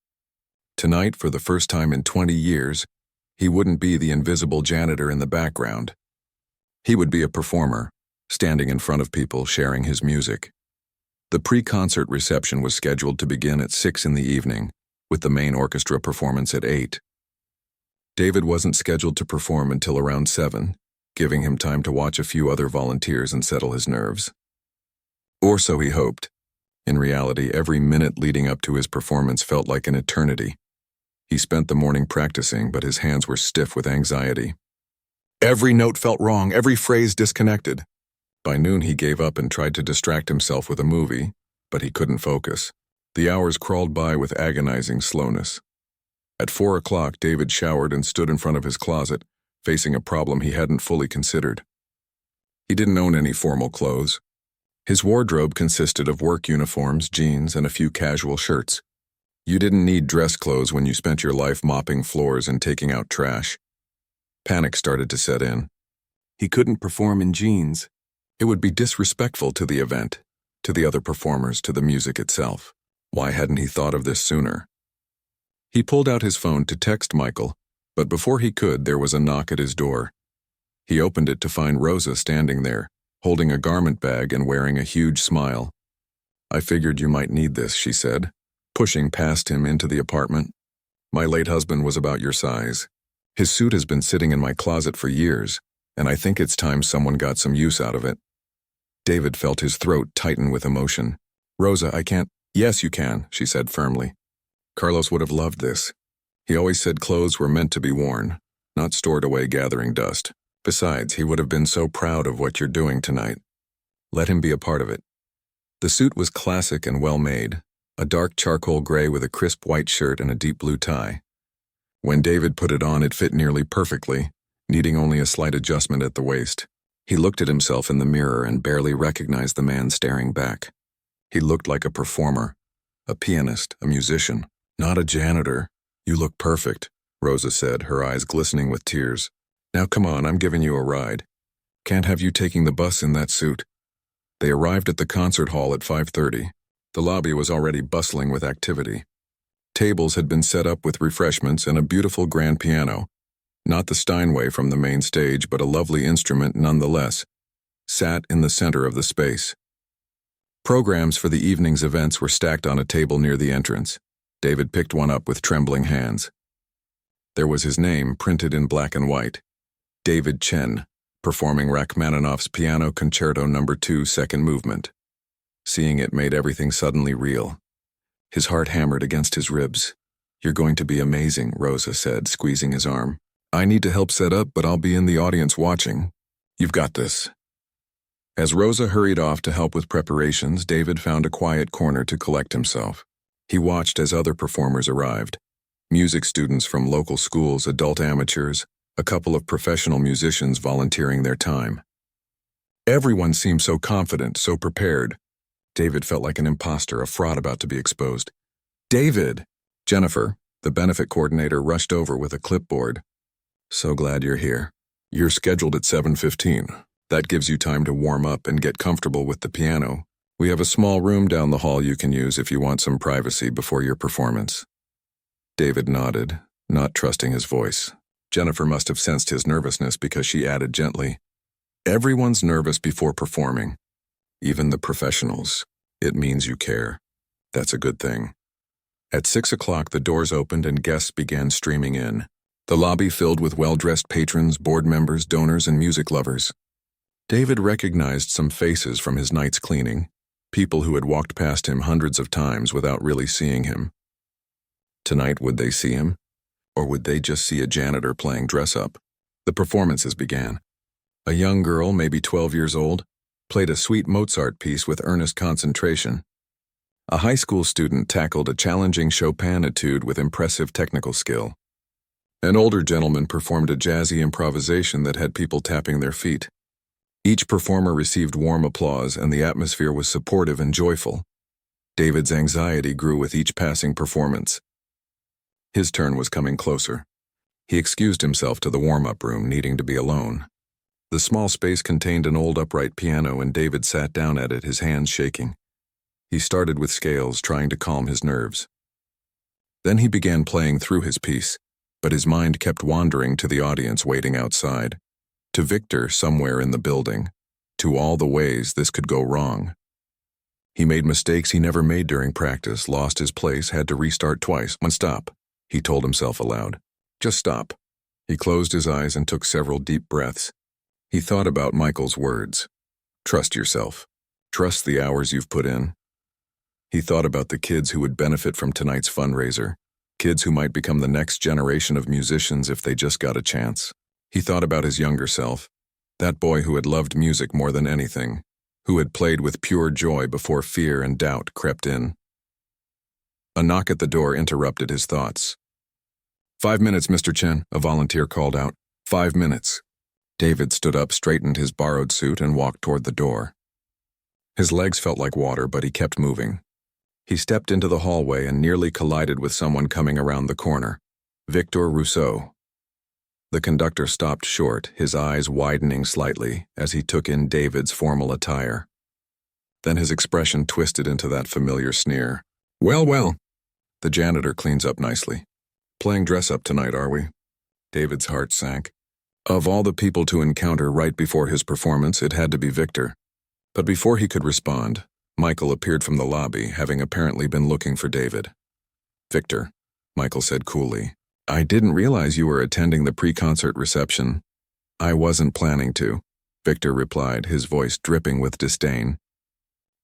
Tonight, for the first time in 20 years, he wouldn't be the invisible janitor in the background. He would be a performer, standing in front of people, sharing his music. The pre-concert reception was scheduled to begin at 6 in the evening, with the main orchestra performance at 8. David wasn't scheduled to perform until around 7, giving him time to watch a few other volunteers and settle his nerves. Or so he hoped. In reality, every minute leading up to his performance felt like an eternity. He spent the morning practicing, but his hands were stiff with anxiety. Every note felt wrong, every phrase disconnected. By noon, he gave up and tried to distract himself with a movie, but he couldn't focus. The hours crawled by with agonizing slowness. At 4 o'clock, David showered and stood in front of his closet, facing a problem he hadn't fully considered. He didn't own any formal clothes. His wardrobe consisted of work uniforms, jeans, and a few casual shirts. You didn't need dress clothes when you spent your life mopping floors and taking out trash. Panic started to set in. He couldn't perform in jeans. It would be disrespectful to the event, to the other performers, to the music itself. Why hadn't he thought of this sooner? He pulled out his phone to text Michael, but before he could, there was a knock at his door. He opened it to find Rosa standing there, holding a garment bag and wearing a huge smile. "I figured you might need this," she said, pushing past him into the apartment. "My late husband was about your size. His suit has been sitting in my closet for years, and I think it's time someone got some use out of it." David felt his throat tighten with emotion. "Rosa, I can't—" "Yes, you can," she said firmly. "Carlos would have loved this. He always said clothes were meant to be worn, not stored away gathering dust. Besides, he would have been so proud of what you're doing tonight. Let him be a part of it." The suit was classic and well-made, a dark charcoal gray with a crisp white shirt and a deep blue tie. When David put it on, it fit nearly perfectly, needing only a slight adjustment at the waist. He looked at himself in the mirror and barely recognized the man staring back. He looked like a performer, a pianist, a musician, not a janitor. "You look perfect," Rosa said, her eyes glistening with tears. "Now come on, I'm giving you a ride. Can't have you taking the bus in that suit." They arrived at the concert hall at 5:30. The lobby was already bustling with activity. Tables had been set up with refreshments and a beautiful grand piano, not the Steinway from the main stage, but a lovely instrument nonetheless, sat in the center of the space. Programs for the evening's events were stacked on a table near the entrance. David picked one up with trembling hands. There was his name printed in black and white. David Chen, performing Rachmaninoff's Piano Concerto No. 2, second movement. Seeing it made everything suddenly real. His heart hammered against his ribs. "You're going to be amazing," Rosa said, squeezing his arm. "I need to help set up, but I'll be in the audience watching. You've got this." As Rosa hurried off to help with preparations, David found a quiet corner to collect himself. He watched as other performers arrived. Music students from local schools, adult amateurs, a couple of professional musicians volunteering their time. Everyone seemed so confident, so prepared. David felt like an imposter, a fraud about to be exposed. "David!" Jennifer, the benefit coordinator, rushed over with a clipboard. "So glad you're here. You're scheduled at 7:15. That gives you time to warm up and get comfortable with the piano. We have a small room down the hall you can use if you want some privacy before your performance." David nodded, not trusting his voice. Jennifer must have sensed his nervousness because she added gently, "Everyone's nervous before performing. Even the professionals. It means you care. That's a good thing." At 6 o'clock, the doors opened and guests began streaming in. The lobby filled with well-dressed patrons, board members, donors, and music lovers. David recognized some faces from his night's cleaning, people who had walked past him hundreds of times without really seeing him. Tonight, would they see him? Or would they just see a janitor playing dress-up? The performances began. A young girl, maybe 12 years old, played a sweet Mozart piece with earnest concentration. A high school student tackled a challenging Chopin etude with impressive technical skill. An older gentleman performed a jazzy improvisation that had people tapping their feet. Each performer received warm applause, and the atmosphere was supportive and joyful. David's anxiety grew with each passing performance. His turn was coming closer. He excused himself to the warm-up room, needing to be alone. The small space contained an old upright piano, and David sat down at it, his hands shaking. He started with scales, trying to calm his nerves. Then he began playing through his piece, but his mind kept wandering to the audience waiting outside, to Victor somewhere in the building, to all the ways this could go wrong. He made mistakes he never made during practice, lost his place, had to restart twice. "Stop," he told himself aloud. "Just stop." He closed his eyes and took several deep breaths. He thought about Michael's words. Trust yourself. Trust the hours you've put in. He thought about the kids who would benefit from tonight's fundraiser, kids who might become the next generation of musicians if they just got a chance. He thought about his younger self, that boy who had loved music more than anything, who had played with pure joy before fear and doubt crept in. A knock at the door interrupted his thoughts. 5 minutes, Mr. Chen, a volunteer called out. 5 minutes. David stood up, straightened his borrowed suit, and walked toward the door. His legs felt like water, but he kept moving. He stepped into the hallway and nearly collided with someone coming around the corner. Victor Rousseau. The conductor stopped short, his eyes widening slightly as he took in David's formal attire. Then his expression twisted into that familiar sneer. Well, well. The janitor cleans up nicely. Playing dress-up tonight, are we? David's heart sank. Of all the people to encounter right before his performance, it had to be Victor. But before he could respond, Michael appeared from the lobby, having apparently been looking for David. Victor, Michael said coolly, I didn't realize you were attending the pre-concert reception. I wasn't planning to, Victor replied, his voice dripping with disdain.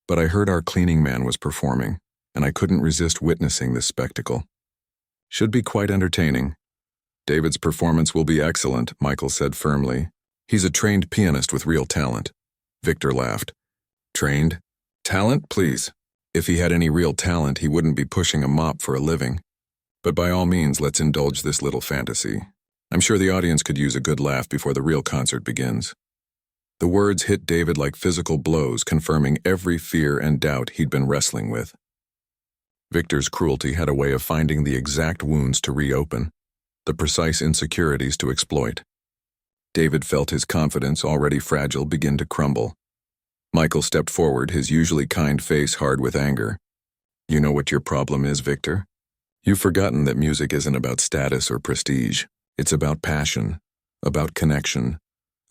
But I heard our cleaning man was performing, and I couldn't resist witnessing this spectacle. Should be quite entertaining. David's performance will be excellent, Michael said firmly. He's a trained pianist with real talent. Victor laughed. Trained? Talent, please. If he had any real talent, he wouldn't be pushing a mop for a living. But by all means, let's indulge this little fantasy. I'm sure the audience could use a good laugh before the real concert begins. The words hit David like physical blows, confirming every fear and doubt he'd been wrestling with. Victor's cruelty had a way of finding the exact wounds to reopen, the precise insecurities to exploit. David felt his confidence, already fragile, begin to crumble. Michael stepped forward, his usually kind face hard with anger. You know what your problem is, Victor? You've forgotten that music isn't about status or prestige. It's about passion, about connection,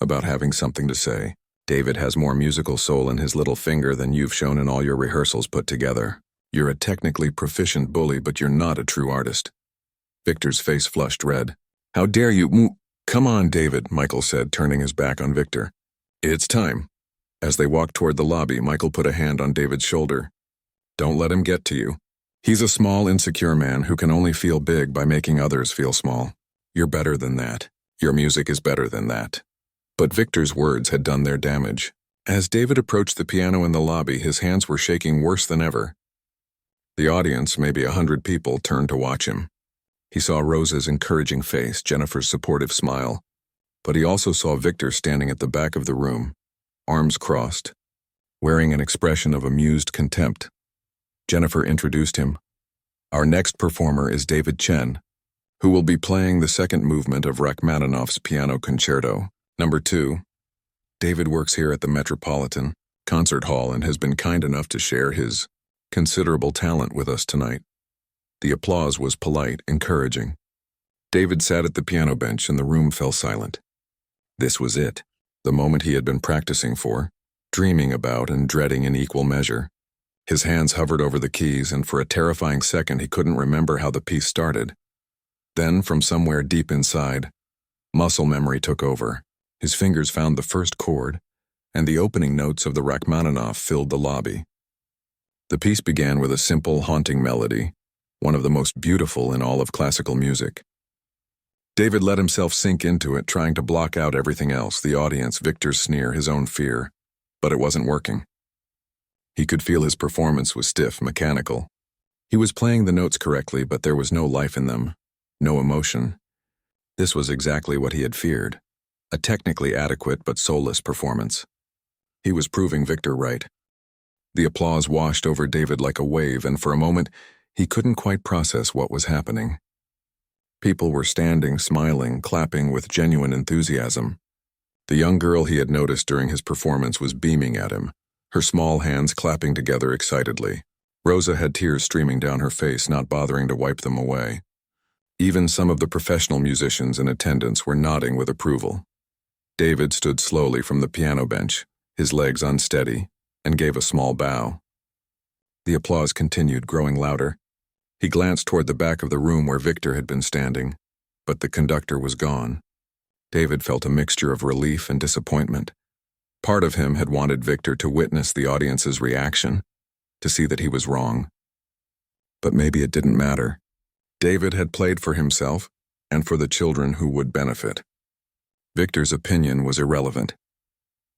about having something to say. David has more musical soul in his little finger than you've shown in all your rehearsals put together. You're a technically proficient bully, but you're not a true artist. Victor's face flushed red. How dare you? Come on, David, Michael said, turning his back on Victor. It's time. As they walked toward the lobby, Michael put a hand on David's shoulder. Don't let him get to you. He's a small, insecure man who can only feel big by making others feel small. You're better than that. Your music is better than that. But Victor's words had done their damage. As David approached the piano in the lobby, his hands were shaking worse than ever. The audience, maybe 100 people, turned to watch him. He saw Rosa's encouraging face, Jennifer's supportive smile. But he also saw Victor standing at the back of the room, arms crossed, wearing an expression of amused contempt. Jennifer introduced him. Our next performer is David Chen, who will be playing the second movement of Rachmaninoff's Piano Concerto, No. 2. David works here at the Metropolitan Concert Hall and has been kind enough to share his considerable talent with us tonight. The applause was polite, encouraging. David sat at the piano bench and the room fell silent. This was it, the moment he had been practicing for, dreaming about and dreading in equal measure. His hands hovered over the keys, and for a terrifying second he couldn't remember how the piece started. Then, from somewhere deep inside, muscle memory took over. His fingers found the first chord, and the opening notes of the Rachmaninoff filled the lobby. The piece began with a simple, haunting melody, one of the most beautiful in all of classical music. David let himself sink into it, trying to block out everything else, the audience, Victor's sneer, his own fear. But it wasn't working. He could feel his performance was stiff, mechanical. He was playing the notes correctly, but there was no life in them, no emotion. This was exactly what he had feared, a technically adequate but soulless performance. He was proving Victor right. The applause washed over David like a wave, and for a moment, he couldn't quite process what was happening. People were standing, smiling, clapping with genuine enthusiasm. The young girl he had noticed during his performance was beaming at him, her small hands clapping together excitedly. Rosa had tears streaming down her face, not bothering to wipe them away. Even some of the professional musicians in attendance were nodding with approval. David stood slowly from the piano bench, his legs unsteady, and gave a small bow. The applause continued, growing louder. He glanced toward the back of the room where Victor had been standing, but the conductor was gone. David felt a mixture of relief and disappointment. Part of him had wanted Victor to witness the audience's reaction, to see that he was wrong. But maybe it didn't matter. David had played for himself and for the children who would benefit. Victor's opinion was irrelevant.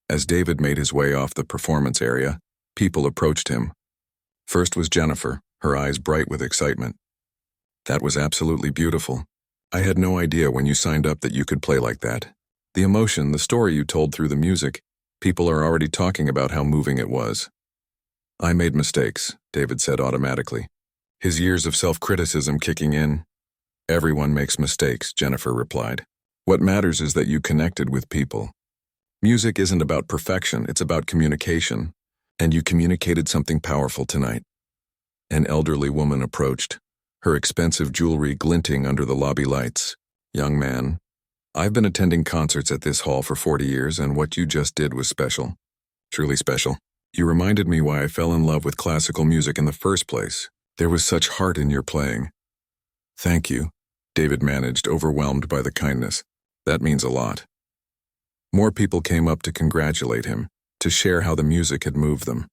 As David made his way off the performance area, people approached him. First was Jennifer, her eyes bright with excitement. That was absolutely beautiful. I had no idea when you signed up that you could play like that. The emotion, the story you told through the music, people are already talking about how moving it was. I made mistakes, David said automatically, his years of self-criticism kicking in. Everyone makes mistakes, Jennifer replied. What matters is that you connected with people. Music isn't about perfection, it's about communication. And you communicated something powerful tonight. An elderly woman approached, her expensive jewelry glinting under the lobby lights. Young man, I've been attending concerts at this hall for 40 years, and what you just did was special. Truly special. You reminded me why I fell in love with classical music in the first place. There was such heart in your playing. Thank you, David managed, overwhelmed by the kindness. That means a lot. More people came up to congratulate him, to share how the music had moved them.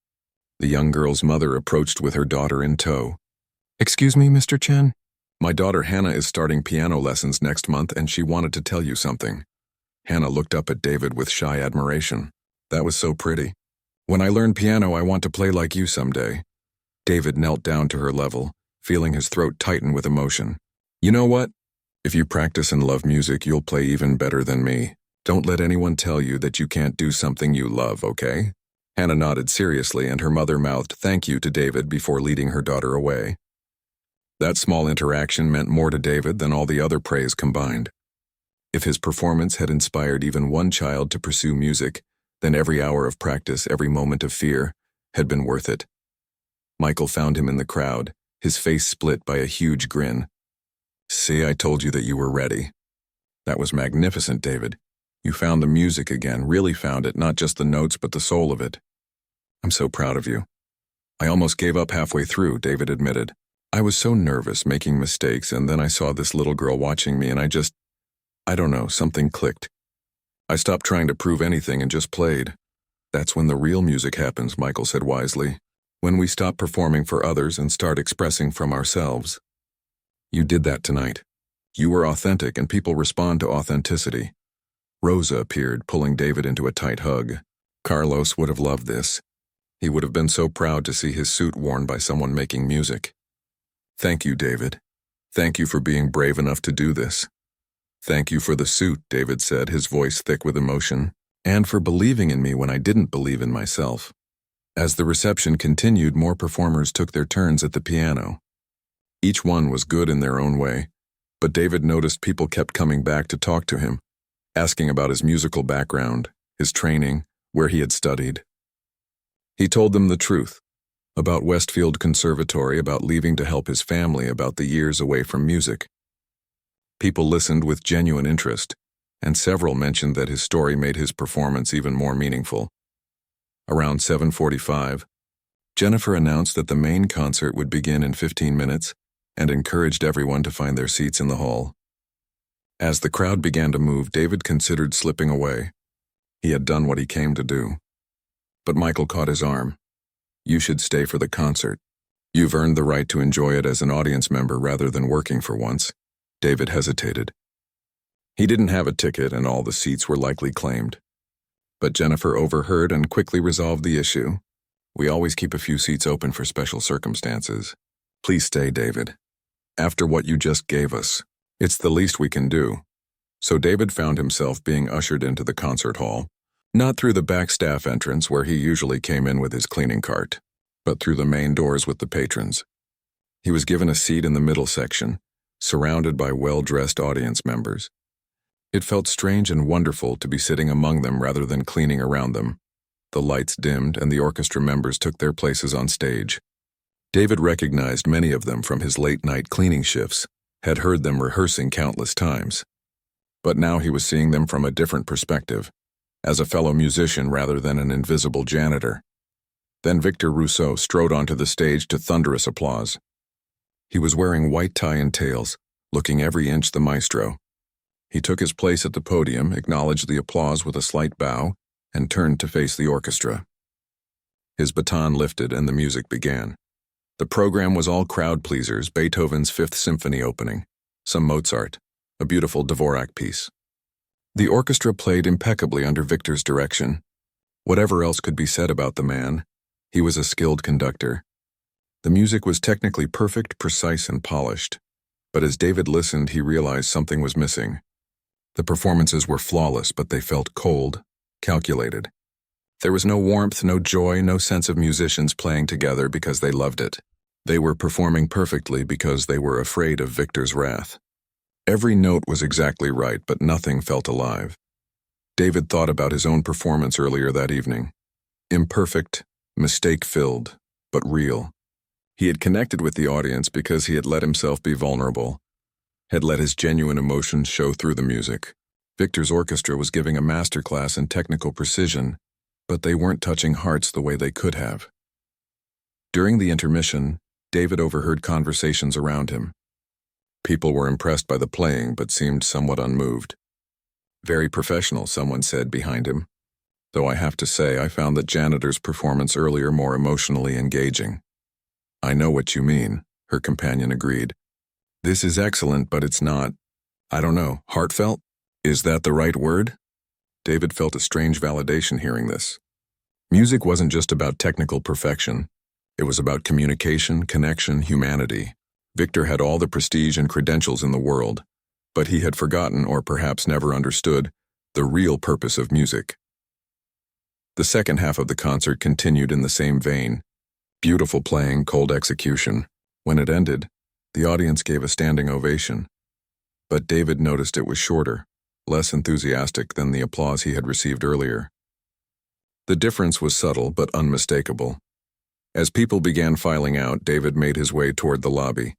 The young girl's mother approached with her daughter in tow. Excuse me, Mr. Chen? My daughter Hannah is starting piano lessons next month, and she wanted to tell you something. Hannah looked up at David with shy admiration. That was so pretty. When I learn piano, I want to play like you someday. David knelt down to her level, feeling his throat tighten with emotion. You know what? If you practice and love music, you'll play even better than me. Don't let anyone tell you that you can't do something you love, okay? Hannah nodded seriously, and her mother mouthed thank you to David before leading her daughter away. That small interaction meant more to David than all the other praise combined. If his performance had inspired even one child to pursue music, then every hour of practice, every moment of fear, had been worth it. Michael found him in the crowd, his face split by a huge grin. See, I told you that you were ready. That was magnificent, David. You found the music again, really found it, not just the notes but the soul of it. I'm so proud of you. I almost gave up halfway through, David admitted. I was so nervous, making mistakes, and then I saw this little girl watching me and I don't know, something clicked. I stopped trying to prove anything and just played. That's when the real music happens, Michael said wisely. When we stop performing for others and start expressing from ourselves. You did that tonight. You were authentic, and people respond to authenticity. Rosa appeared, pulling David into a tight hug. Carlos would have loved this. He would have been so proud to see his suit worn by someone making music. Thank you, David. Thank you for being brave enough to do this. Thank you for the suit, David said, his voice thick with emotion, and for believing in me when I didn't believe in myself. As the reception continued, more performers took their turns at the piano. Each one was good in their own way, but David noticed people kept coming back to talk to him, asking about his musical background, his training, where he had studied. He told them the truth, about Westfield Conservatory, about leaving to help his family, about the years away from music. People listened with genuine interest, and several mentioned that his story made his performance even more meaningful. Around 7:45, Jennifer announced that the main concert would begin in 15 minutes and encouraged everyone to find their seats in the hall. As the crowd began to move, David considered slipping away. He had done what he came to do. But Michael caught his arm. You should stay for the concert. You've earned the right to enjoy it as an audience member rather than working for once. David hesitated. He didn't have a ticket, and all the seats were likely claimed. But Jennifer overheard and quickly resolved the issue. We always keep a few seats open for special circumstances. Please stay, David. After what you just gave us, it's the least we can do. So David found himself being ushered into the concert hall, not through the back staff entrance where he usually came in with his cleaning cart, but through the main doors with the patrons. He was given a seat in the middle section, surrounded by well-dressed audience members. It felt strange and wonderful to be sitting among them rather than cleaning around them. The lights dimmed and the orchestra members took their places on stage. David recognized many of them from his late-night cleaning shifts, had heard them rehearsing countless times. But now he was seeing them from a different perspective, as a fellow musician rather than an invisible janitor. Then Victor Rousseau strode onto the stage to thunderous applause. He was wearing white tie and tails, looking every inch the maestro. He took his place at the podium, acknowledged the applause with a slight bow, and turned to face the orchestra. His baton lifted and the music began. The program was all crowd pleasers, Beethoven's Fifth Symphony opening, some Mozart, a beautiful Dvorak piece. The orchestra played impeccably under Victor's direction. Whatever else could be said about the man, he was a skilled conductor. The music was technically perfect, precise, and polished. But as David listened, he realized something was missing. The performances were flawless, but they felt cold, calculated. There was no warmth, no joy, no sense of musicians playing together because they loved it. They were performing perfectly because they were afraid of Victor's wrath. Every note was exactly right, but nothing felt alive. David thought about his own performance earlier that evening. Imperfect, mistake-filled, but real. He had connected with the audience because he had let himself be vulnerable, had let his genuine emotions show through the music. Victor's orchestra was giving a masterclass in technical precision, but they weren't touching hearts the way they could have. During the intermission, David overheard conversations around him. People were impressed by the playing, but seemed somewhat unmoved. Very professional, someone said behind him. Though I have to say, I found the janitor's performance earlier more emotionally engaging. I know what you mean, her companion agreed. This is excellent, but it's not, I don't know, heartfelt? Is that the right word? David felt a strange validation hearing this. Music wasn't just about technical perfection. It was about communication, connection, humanity. Victor had all the prestige and credentials in the world, but he had forgotten, or perhaps never understood, the real purpose of music. The second half of the concert continued in the same vein. Beautiful playing, cold execution. When it ended, the audience gave a standing ovation. But David noticed it was shorter, less enthusiastic than the applause he had received earlier. The difference was subtle but unmistakable. As people began filing out, David made his way toward the lobby.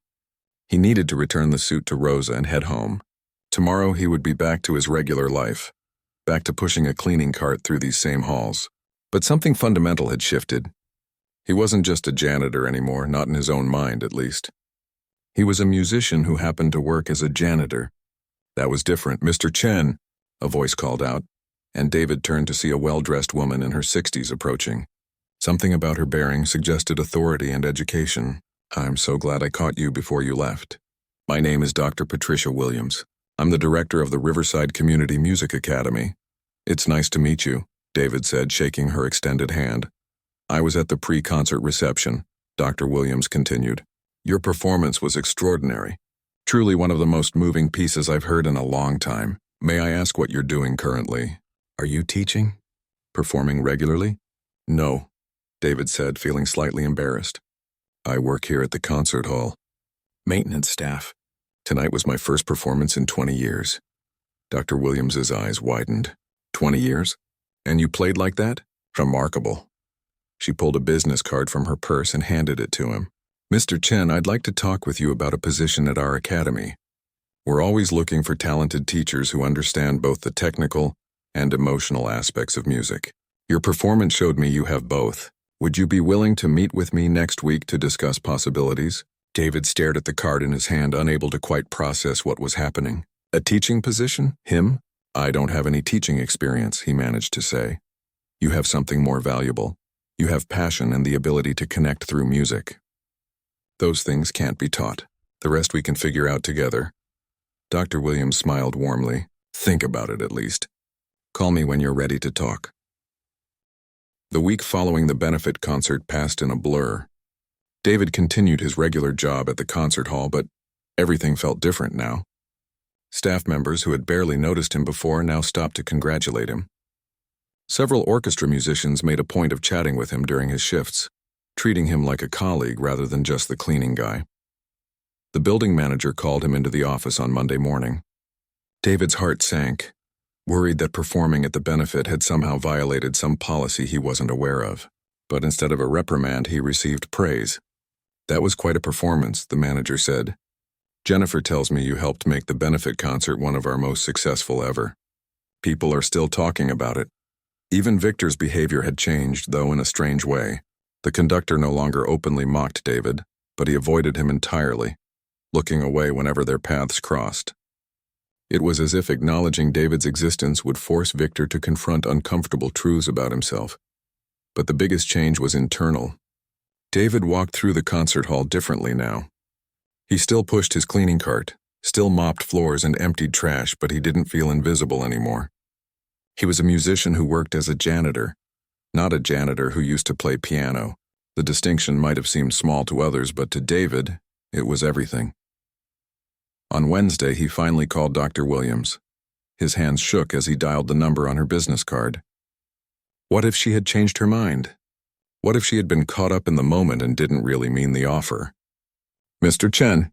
He needed to return the suit to Rosa and head home. Tomorrow he would be back to his regular life, back to pushing a cleaning cart through these same halls. But something fundamental had shifted. He wasn't just a janitor anymore, not in his own mind at least. He was a musician who happened to work as a janitor. That was different. "Mr. Chen," a voice called out, and David turned to see a well-dressed woman in her 60s approaching. Something about her bearing suggested authority and education. "I'm so glad I caught you before you left. My name is Dr. Patricia Williams. I'm the director of the Riverside Community Music Academy. It's nice to meet you," David said, shaking her extended hand. "I was at the pre-concert reception," Dr. Williams continued. "Your performance was extraordinary. Truly one of the most moving pieces I've heard in a long time. May I ask what you're doing currently? Are you teaching? Performing regularly?" "No," David said, feeling slightly embarrassed. "I work here at the concert hall. Maintenance staff. Tonight was my first performance in 20 years. Dr. Williams's eyes widened. 20 years? And you played like that? Remarkable. She pulled a business card from her purse and handed it to him. "Mr. Chen, I'd like to talk with you about a position at our academy. We're always looking for talented teachers who understand both the technical and emotional aspects of music. Your performance showed me you have both. Would you be willing to meet with me next week to discuss possibilities?" David stared at the card in his hand, unable to quite process what was happening. "A teaching position? Him? I don't have any teaching experience," he managed to say. "You have something more valuable. You have passion and the ability to connect through music. Those things can't be taught. The rest we can figure out together." Dr. Williams smiled warmly. "Think about it at least. Call me when you're ready to talk." The week following the benefit concert passed in a blur. David continued his regular job at the concert hall, but everything felt different now. Staff members who had barely noticed him before now stopped to congratulate him. Several orchestra musicians made a point of chatting with him during his shifts, treating him like a colleague rather than just the cleaning guy. The building manager called him into the office on Monday morning. David's heart sank, worried that performing at the benefit had somehow violated some policy he wasn't aware of. But instead of a reprimand, he received praise. "That was quite a performance," the manager said. "Jennifer tells me you helped make the benefit concert one of our most successful ever. People are still talking about it." Even Victor's behavior had changed, though in a strange way. The conductor no longer openly mocked David, but he avoided him entirely, looking away whenever their paths crossed. It was as if acknowledging David's existence would force Victor to confront uncomfortable truths about himself. But the biggest change was internal. David walked through the concert hall differently now. He still pushed his cleaning cart, still mopped floors and emptied trash, but he didn't feel invisible anymore. He was a musician who worked as a janitor, not a janitor who used to play piano. The distinction might have seemed small to others, but to David, it was everything. On Wednesday, he finally called Dr. Williams. His hands shook as he dialed the number on her business card. What if she had changed her mind? What if she had been caught up in the moment and didn't really mean the offer? Mr. Chen,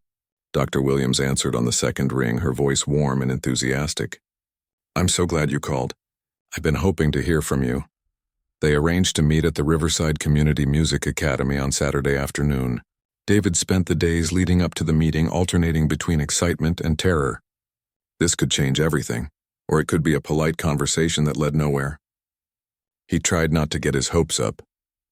Dr. Williams answered on the second ring, her voice warm and enthusiastic. I'm so glad you called. I've been hoping to hear from you. They arranged to meet at the Riverside Community Music Academy on Saturday afternoon. David spent the days leading up to the meeting alternating between excitement and terror. This could change everything, or it could be a polite conversation that led nowhere. He tried not to get his hopes up,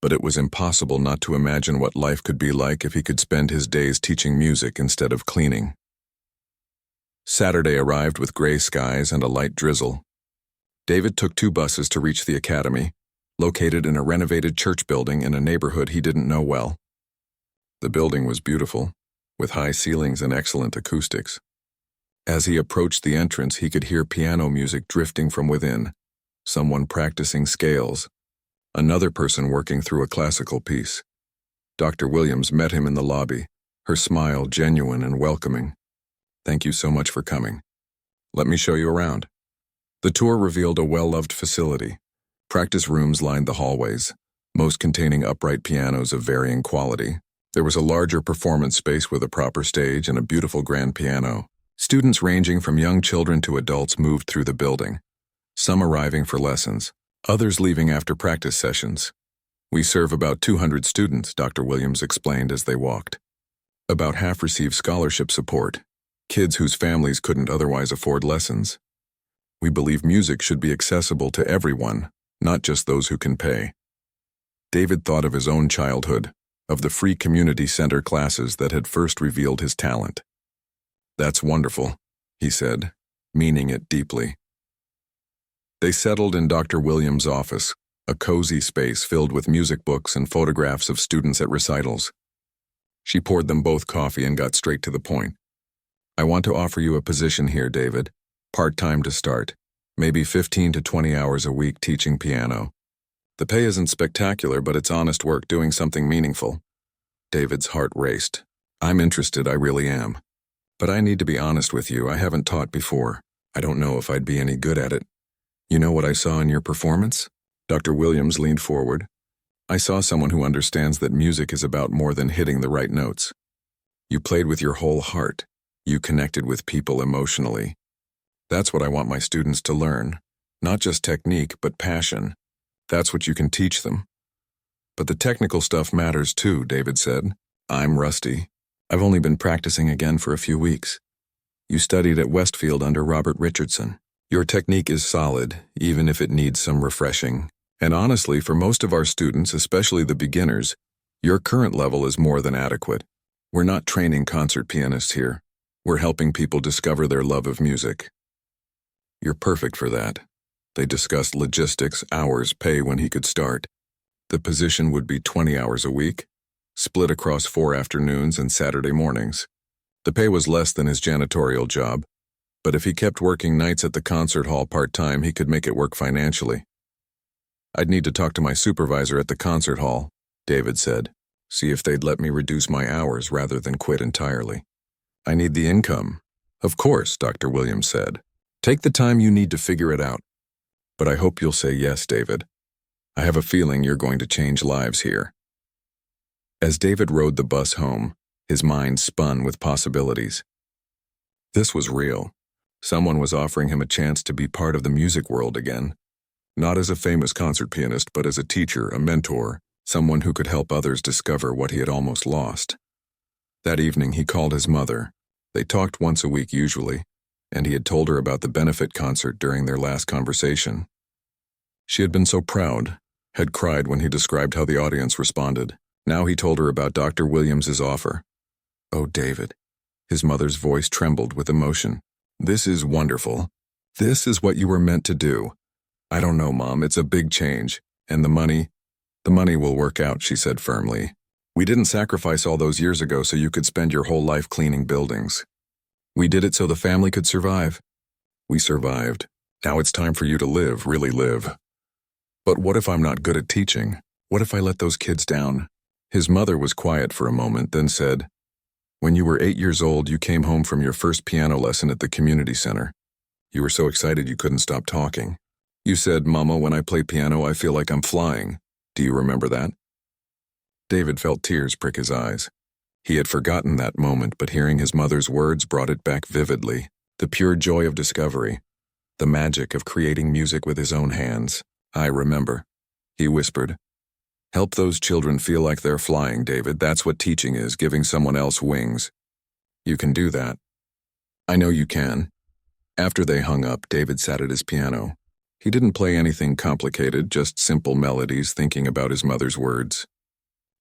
but it was impossible not to imagine what life could be like if he could spend his days teaching music instead of cleaning. Saturday arrived with gray skies and a light drizzle. David took 2 buses to reach the academy, located in a renovated church building in a neighborhood he didn't know well. The building was beautiful, with high ceilings and excellent acoustics. As he approached the entrance, he could hear piano music drifting from within, someone practicing scales, another person working through a classical piece. Dr. Williams met him in the lobby, her smile genuine and welcoming. Thank you so much for coming. Let me show you around. The tour revealed a well-loved facility. Practice rooms lined the hallways, most containing upright pianos of varying quality. There was a larger performance space with a proper stage and a beautiful grand piano. Students ranging from young children to adults moved through the building, some arriving for lessons, others leaving after practice sessions. We serve about 200 students, Dr. Williams explained as they walked. About half receive scholarship support, kids whose families couldn't otherwise afford lessons. We believe music should be accessible to everyone, not just those who can pay. David thought of his own childhood, of the free community center classes that had first revealed his talent. That's wonderful, he said, meaning it deeply. They settled in Dr. Williams' office, a cozy space filled with music books and photographs of students at recitals. She poured them both coffee and got straight to the point. I want to offer you a position here, David. Part-time to start, maybe 15 to 20 hours a week teaching piano. The pay isn't spectacular, but it's honest work doing something meaningful. David's heart raced. I'm interested, I really am. But I need to be honest with you, I haven't taught before. I don't know if I'd be any good at it. You know what I saw in your performance? Dr. Williams leaned forward. I saw someone who understands that music is about more than hitting the right notes. You played with your whole heart. You connected with people emotionally. That's what I want my students to learn. Not just technique, but passion. That's what you can teach them. But the technical stuff matters too, David said. I'm rusty. I've only been practicing again for a few weeks. You studied at Westfield under Robert Richardson. Your technique is solid, even if it needs some refreshing. And honestly, for most of our students, especially the beginners, your current level is more than adequate. We're not training concert pianists here. We're helping people discover their love of music. You're perfect for that. They discussed logistics, hours, pay when he could start. The position would be 20 hours a week, split across 4 afternoons and Saturday mornings. The pay was less than his janitorial job, but if he kept working nights at the concert hall part-time, he could make it work financially. I'd need to talk to my supervisor at the concert hall, David said, see if they'd let me reduce my hours rather than quit entirely. I need the income. Of course, Dr. Williams said. Take the time you need to figure it out. But I hope you'll say yes, David. I have a feeling you're going to change lives here. As David rode the bus home, his mind spun with possibilities. This was real. Someone was offering him a chance to be part of the music world again. Not as a famous concert pianist, but as a teacher, a mentor, someone who could help others discover what he had almost lost. That evening, he called his mother. They talked once a week usually, and he had told her about the benefit concert during their last conversation. She had been so proud, had cried when he described how the audience responded. Now he told her about Dr. Williams's offer. Oh, David. His mother's voice trembled with emotion. This is wonderful. This is what you were meant to do. I don't know, Mom, it's a big change. And the money will work out, she said firmly. We didn't sacrifice all those years ago so you could spend your whole life cleaning buildings. We did it so the family could survive. We survived. Now it's time for you to live, really live. But what if I'm not good at teaching? What if I let those kids down? His mother was quiet for a moment, then said, When you were 8 years old, you came home from your first piano lesson at the community center. You were so excited you couldn't stop talking. You said, "Mama, when I play piano, I feel like I'm flying." Do you remember that? David felt tears prick his eyes. He had forgotten that moment, but hearing his mother's words brought it back vividly. The pure joy of discovery. The magic of creating music with his own hands. "I remember," he whispered. "Help those children feel like they're flying, David. That's what teaching is, giving someone else wings. You can do that." "I know you can." After they hung up, David sat at his piano. He didn't play anything complicated, just simple melodies, thinking about his mother's words.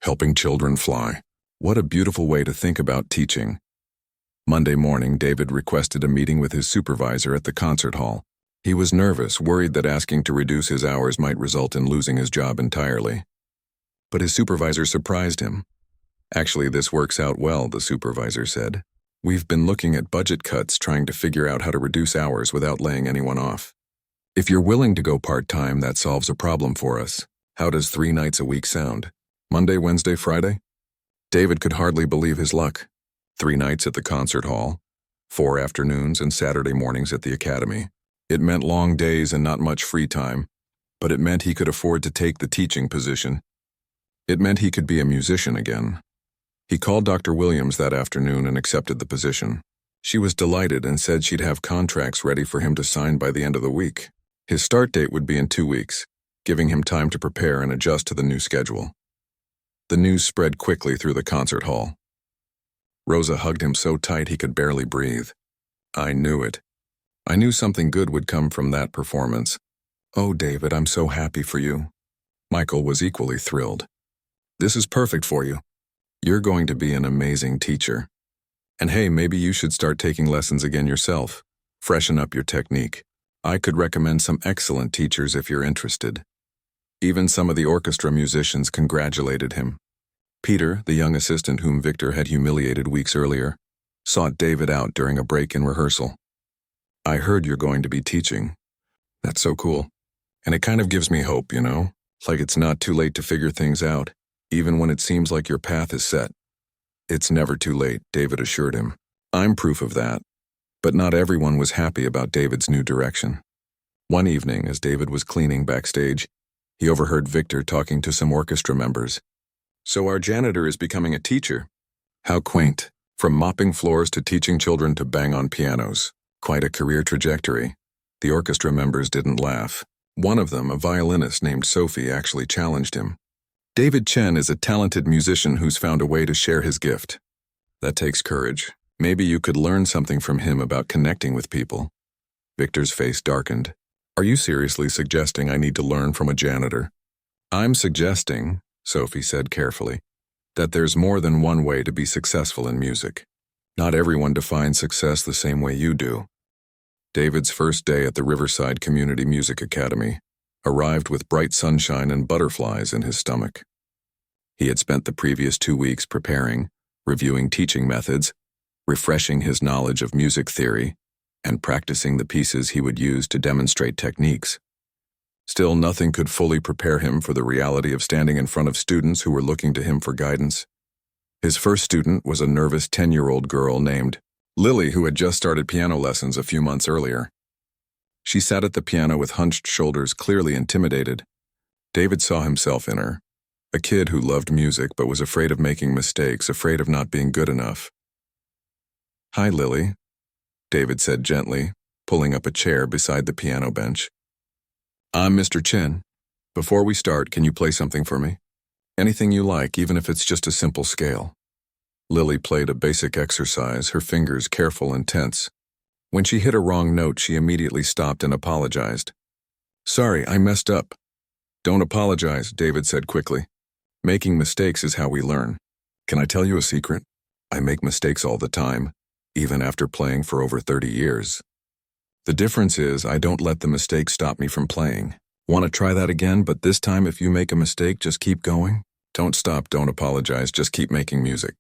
Helping children fly. What a beautiful way to think about teaching. Monday morning, David requested a meeting with his supervisor at the concert hall. He was nervous, worried that asking to reduce his hours might result in losing his job entirely. But his supervisor surprised him. "Actually, this works out well," the supervisor said. "We've been looking at budget cuts, trying to figure out how to reduce hours without laying anyone off. If you're willing to go part-time, that solves a problem for us. How does 3 nights a week sound? Monday, Wednesday, Friday?" David could hardly believe his luck. 3 nights at the concert hall, 4 afternoons and Saturday mornings at the academy. It meant long days and not much free time, but it meant he could afford to take the teaching position. It meant he could be a musician again. He called Dr. Williams that afternoon and accepted the position. She was delighted and said she'd have contracts ready for him to sign by the end of the week. His start date would be in 2 weeks, giving him time to prepare and adjust to the new schedule. The news spread quickly through the concert hall. Rosa hugged him so tight he could barely breathe. "I knew it. I knew something good would come from that performance. Oh, David, I'm so happy for you." Michael was equally thrilled. "This is perfect for you. You're going to be an amazing teacher. And hey, maybe you should start taking lessons again yourself. Freshen up your technique. I could recommend some excellent teachers if you're interested." Even some of the orchestra musicians congratulated him. Peter, the young assistant whom Victor had humiliated weeks earlier, sought David out during a break in rehearsal. "I heard you're going to be teaching. That's so cool. And it kind of gives me hope, you know? Like it's not too late to figure things out, even when it seems like your path is set." "It's never too late," David assured him. "I'm proof of that." But not everyone was happy about David's new direction. One evening, as David was cleaning backstage, he overheard Victor talking to some orchestra members. "So our janitor is becoming a teacher. How quaint. From mopping floors to teaching children to bang on pianos. Quite a career trajectory." The orchestra members didn't laugh. One of them, a violinist named Sophie, actually challenged him. "David Chen is a talented musician who's found a way to share his gift. That takes courage. Maybe you could learn something from him about connecting with people." Victor's face darkened. "Are you seriously suggesting I need to learn from a janitor?" "I'm suggesting," Sophie said carefully, "that there's more than one way to be successful in music. Not everyone defines success the same way you do." David's first day at the Riverside Community Music Academy arrived with bright sunshine and butterflies in his stomach. He had spent the previous 2 weeks preparing, reviewing teaching methods, refreshing his knowledge of music theory, and practicing the pieces he would use to demonstrate techniques. Still, nothing could fully prepare him for the reality of standing in front of students who were looking to him for guidance. His first student was a nervous 10-year-old girl named Lily, who had just started piano lessons a few months earlier. She sat at the piano with hunched shoulders, clearly intimidated. David saw himself in her, a kid who loved music but was afraid of making mistakes, afraid of not being good enough. "Hi, Lily," David said gently, pulling up a chair beside the piano bench. "I'm Mr. Chen. Before we start, can you play something for me? Anything you like, even if it's just a simple scale." Lily played a basic exercise, her fingers careful and tense. When she hit a wrong note, she immediately stopped and apologized. "Sorry, I messed up." "Don't apologize," David said quickly. "Making mistakes is how we learn. Can I tell you a secret? I make mistakes all the time, even after playing for over 30 years. The difference is I don't let the mistake stop me from playing. Want to try that again, but this time if you make a mistake, just keep going. Don't stop, don't apologize, just keep making music."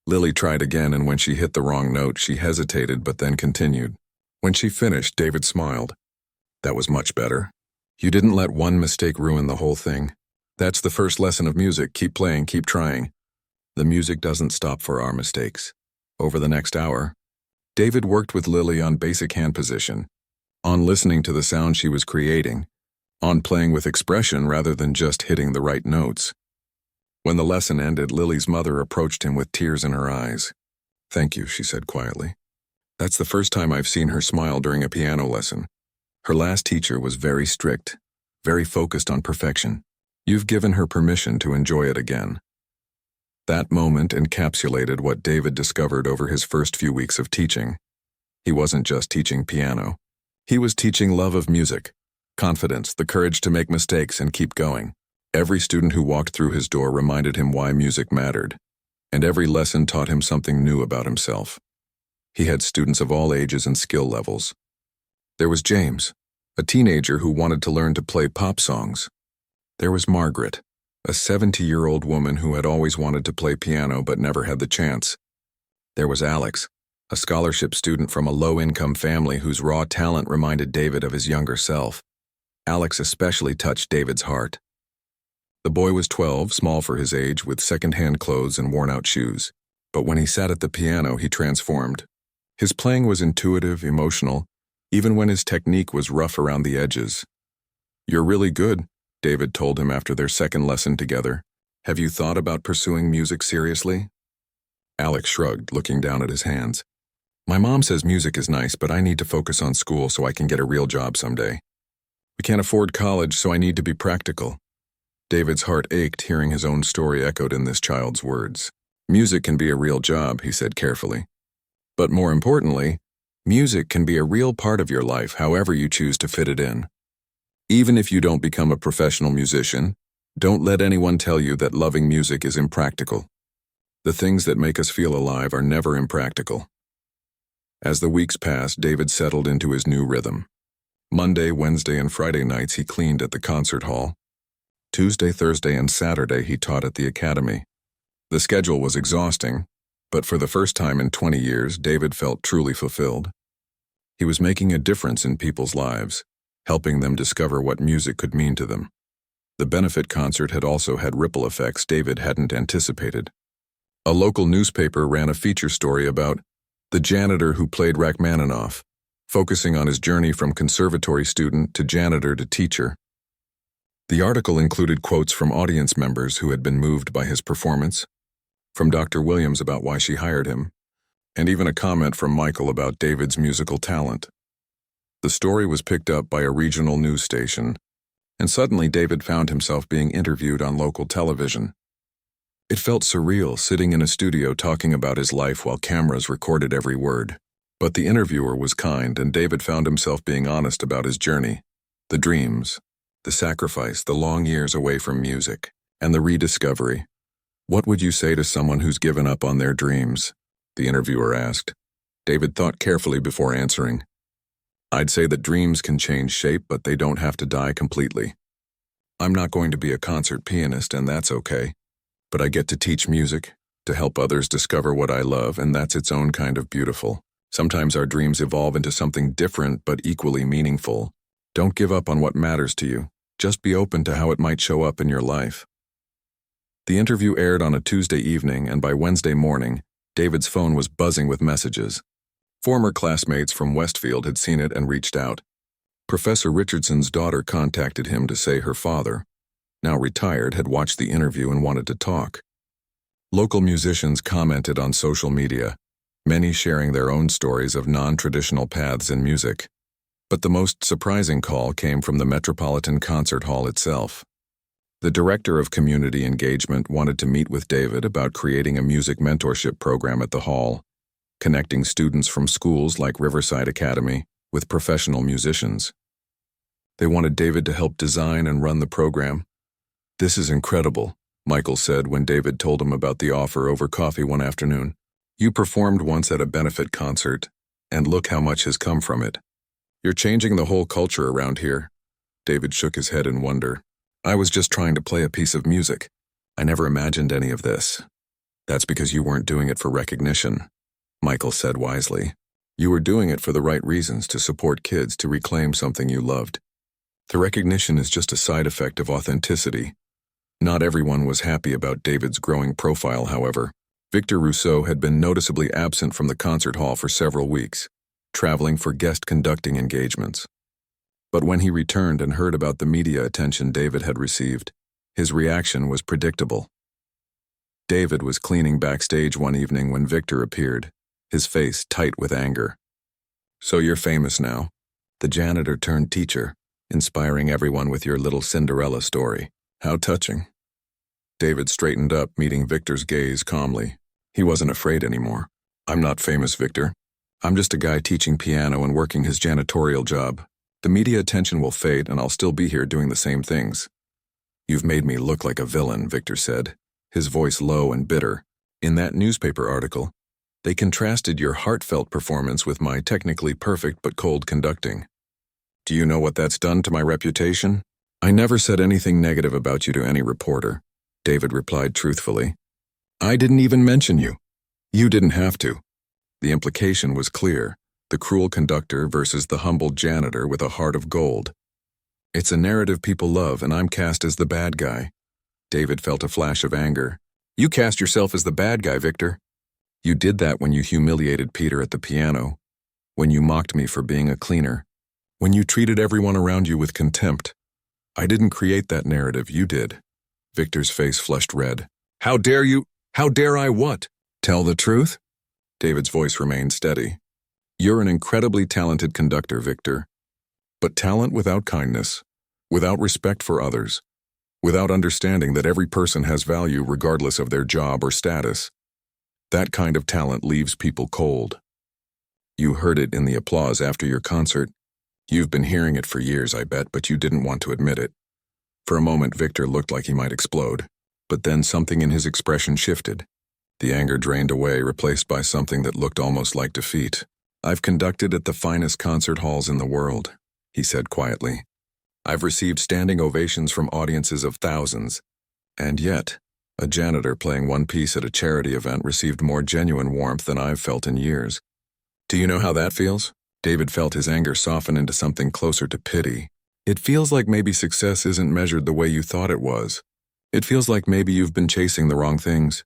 Lily tried again, and when she hit the wrong note, she hesitated but then continued. When she finished, David smiled. "That was much better. You didn't let one mistake ruin the whole thing. That's the first lesson of music. Keep playing, keep trying." The music doesn't stop for our mistakes. Over the next hour, David worked with Lily on basic hand position, on listening to the sound she was creating, on playing with expression rather than just hitting the right notes. When the lesson ended, Lily's mother approached him with tears in her eyes. "Thank you," she said quietly. That's the first time I've seen her smile during a piano lesson. Her last teacher was very strict, very focused on perfection. You've given her permission to enjoy it again. That moment encapsulated what David discovered over his first few weeks of teaching. He wasn't just teaching piano. He was teaching love of music, confidence, the courage to make mistakes and keep going. Every student who walked through his door reminded him why music mattered, and every lesson taught him something new about himself. He had students of all ages and skill levels. There was James, a teenager who wanted to learn to play pop songs. There was Margaret, a 70-year-old woman who had always wanted to play piano but never had the chance. There was Alex, a scholarship student from a low-income family whose raw talent reminded David of his younger self. Alex especially touched David's heart. The boy was 12, small for his age, with second-hand clothes and worn-out shoes. But when he sat at the piano, he transformed. His playing was intuitive, emotional, even when his technique was rough around the edges. "You're really good," David told him after their second lesson together. "Have you thought about pursuing music seriously?" Alex shrugged, looking down at his hands. "My mom says music is nice, but I need to focus on school so I can get a real job someday. We can't afford college, so I need to be practical." David's heart ached hearing his own story echoed in this child's words. "Music can be a real job," he said carefully. "But more importantly, music can be a real part of your life however you choose to fit it in. Even if you don't become a professional musician, don't let anyone tell you that loving music is impractical. The things that make us feel alive are never impractical." As the weeks passed, David settled into his new rhythm. Monday, Wednesday, and Friday nights he cleaned at the concert hall. Tuesday, Thursday, and Saturday he taught at the academy. The schedule was exhausting, but for the first time in 20 years, David felt truly fulfilled. He was making a difference in people's lives, helping them discover what music could mean to them. The benefit concert had also had ripple effects David hadn't anticipated. A local newspaper ran a feature story about the janitor who played Rachmaninoff, focusing on his journey from conservatory student to janitor to teacher. The article included quotes from audience members who had been moved by his performance, from Dr. Williams about why she hired him, and even a comment from Michael about David's musical talent. The story was picked up by a regional news station, and suddenly David found himself being interviewed on local television. It felt surreal sitting in a studio talking about his life while cameras recorded every word. But the interviewer was kind, and David found himself being honest about his journey, the dreams, the sacrifice, the long years away from music, and the rediscovery. "What would you say to someone who's given up on their dreams?" the interviewer asked. David thought carefully before answering. "I'd say that dreams can change shape, but they don't have to die completely. I'm not going to be a concert pianist, and that's okay. But I get to teach music, to help others discover what I love, and that's its own kind of beautiful. Sometimes our dreams evolve into something different but equally meaningful. Don't give up on what matters to you. Just be open to how it might show up in your life." The interview aired on a Tuesday evening, and by Wednesday morning, David's phone was buzzing with messages. Former classmates from Westfield had seen it and reached out. Professor Richardson's daughter contacted him to say her father, now retired, had watched the interview and wanted to talk. Local musicians commented on social media, many sharing their own stories of non-traditional paths in music. But the most surprising call came from the Metropolitan Concert Hall itself. The director of community engagement wanted to meet with David about creating a music mentorship program at the hall, connecting students from schools like Riverside Academy with professional musicians. They wanted David to help design and run the program. "This is incredible," Michael said when David told him about the offer over coffee one afternoon. "You performed once at a benefit concert, and look how much has come from it. You're changing the whole culture around here." David shook his head in wonder. "I was just trying to play a piece of music. I never imagined any of this." "That's because you weren't doing it for recognition," Michael said wisely. "You were doing it for the right reasons, to support kids to reclaim something you loved. The recognition is just a side effect of authenticity. Not everyone was happy about David's growing profile, however. Victor Rousseau had been noticeably absent from the concert hall for several weeks, traveling for guest conducting engagements. But when he returned and heard about the media attention David had received, his reaction was predictable. David was cleaning backstage one evening when Victor appeared, his face tight with anger. "So you're famous now. The janitor turned teacher, inspiring everyone with your little Cinderella story. How touching." David straightened up, meeting Victor's gaze calmly. He wasn't afraid anymore. "I'm not famous, Victor. I'm just a guy teaching piano and working his janitorial job. The media attention will fade and I'll still be here doing the same things." "You've made me look like a villain," Victor said, his voice low and bitter. "In that newspaper article, they contrasted your heartfelt performance with my technically perfect but cold conducting. Do you know what that's done to my reputation?" "I never said anything negative about you to any reporter," David replied truthfully. "I didn't even mention you. You didn't have to." The implication was clear: the cruel conductor versus the humble janitor with a heart of gold. It's a narrative people love, and I'm cast as the bad guy. David felt a flash of anger. "You cast yourself as the bad guy, Victor. You did that when you humiliated Peter at the piano, when you mocked me for being a cleaner, when you treated everyone around you with contempt. I didn't create that narrative, you did." Victor's face flushed red. "How dare you? How dare I what? Tell the truth?" David's voice remained steady. "You're an incredibly talented conductor, Victor. But talent without kindness, without respect for others, without understanding that every person has value regardless of their job or status, that kind of talent leaves people cold. You heard it in the applause after your concert. You've been hearing it for years, I bet, but you didn't want to admit it." For a moment, Victor looked like he might explode, but then something in his expression shifted. The anger drained away, replaced by something that looked almost like defeat. "I've conducted at the finest concert halls in the world," he said quietly. "I've received standing ovations from audiences of thousands, and yet, a janitor playing one piece at a charity event received more genuine warmth than I've felt in years. Do you know how that feels?" David felt his anger soften into something closer to pity. "It feels like maybe success isn't measured the way you thought it was. It feels like maybe you've been chasing the wrong things."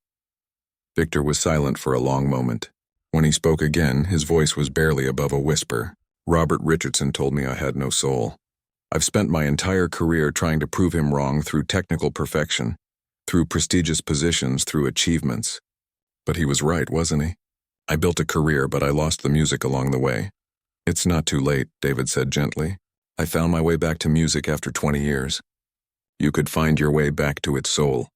Victor was silent for a long moment. When he spoke again, his voice was barely above a whisper. "Robert Richardson told me I had no soul. I've spent my entire career trying to prove him wrong through technical perfection, through prestigious positions, through achievements. But he was right, wasn't he? I built a career, but I lost the music along the way." "It's not too late," David said gently. "I found my way back to music after 20 years. You could find your way back to its soul."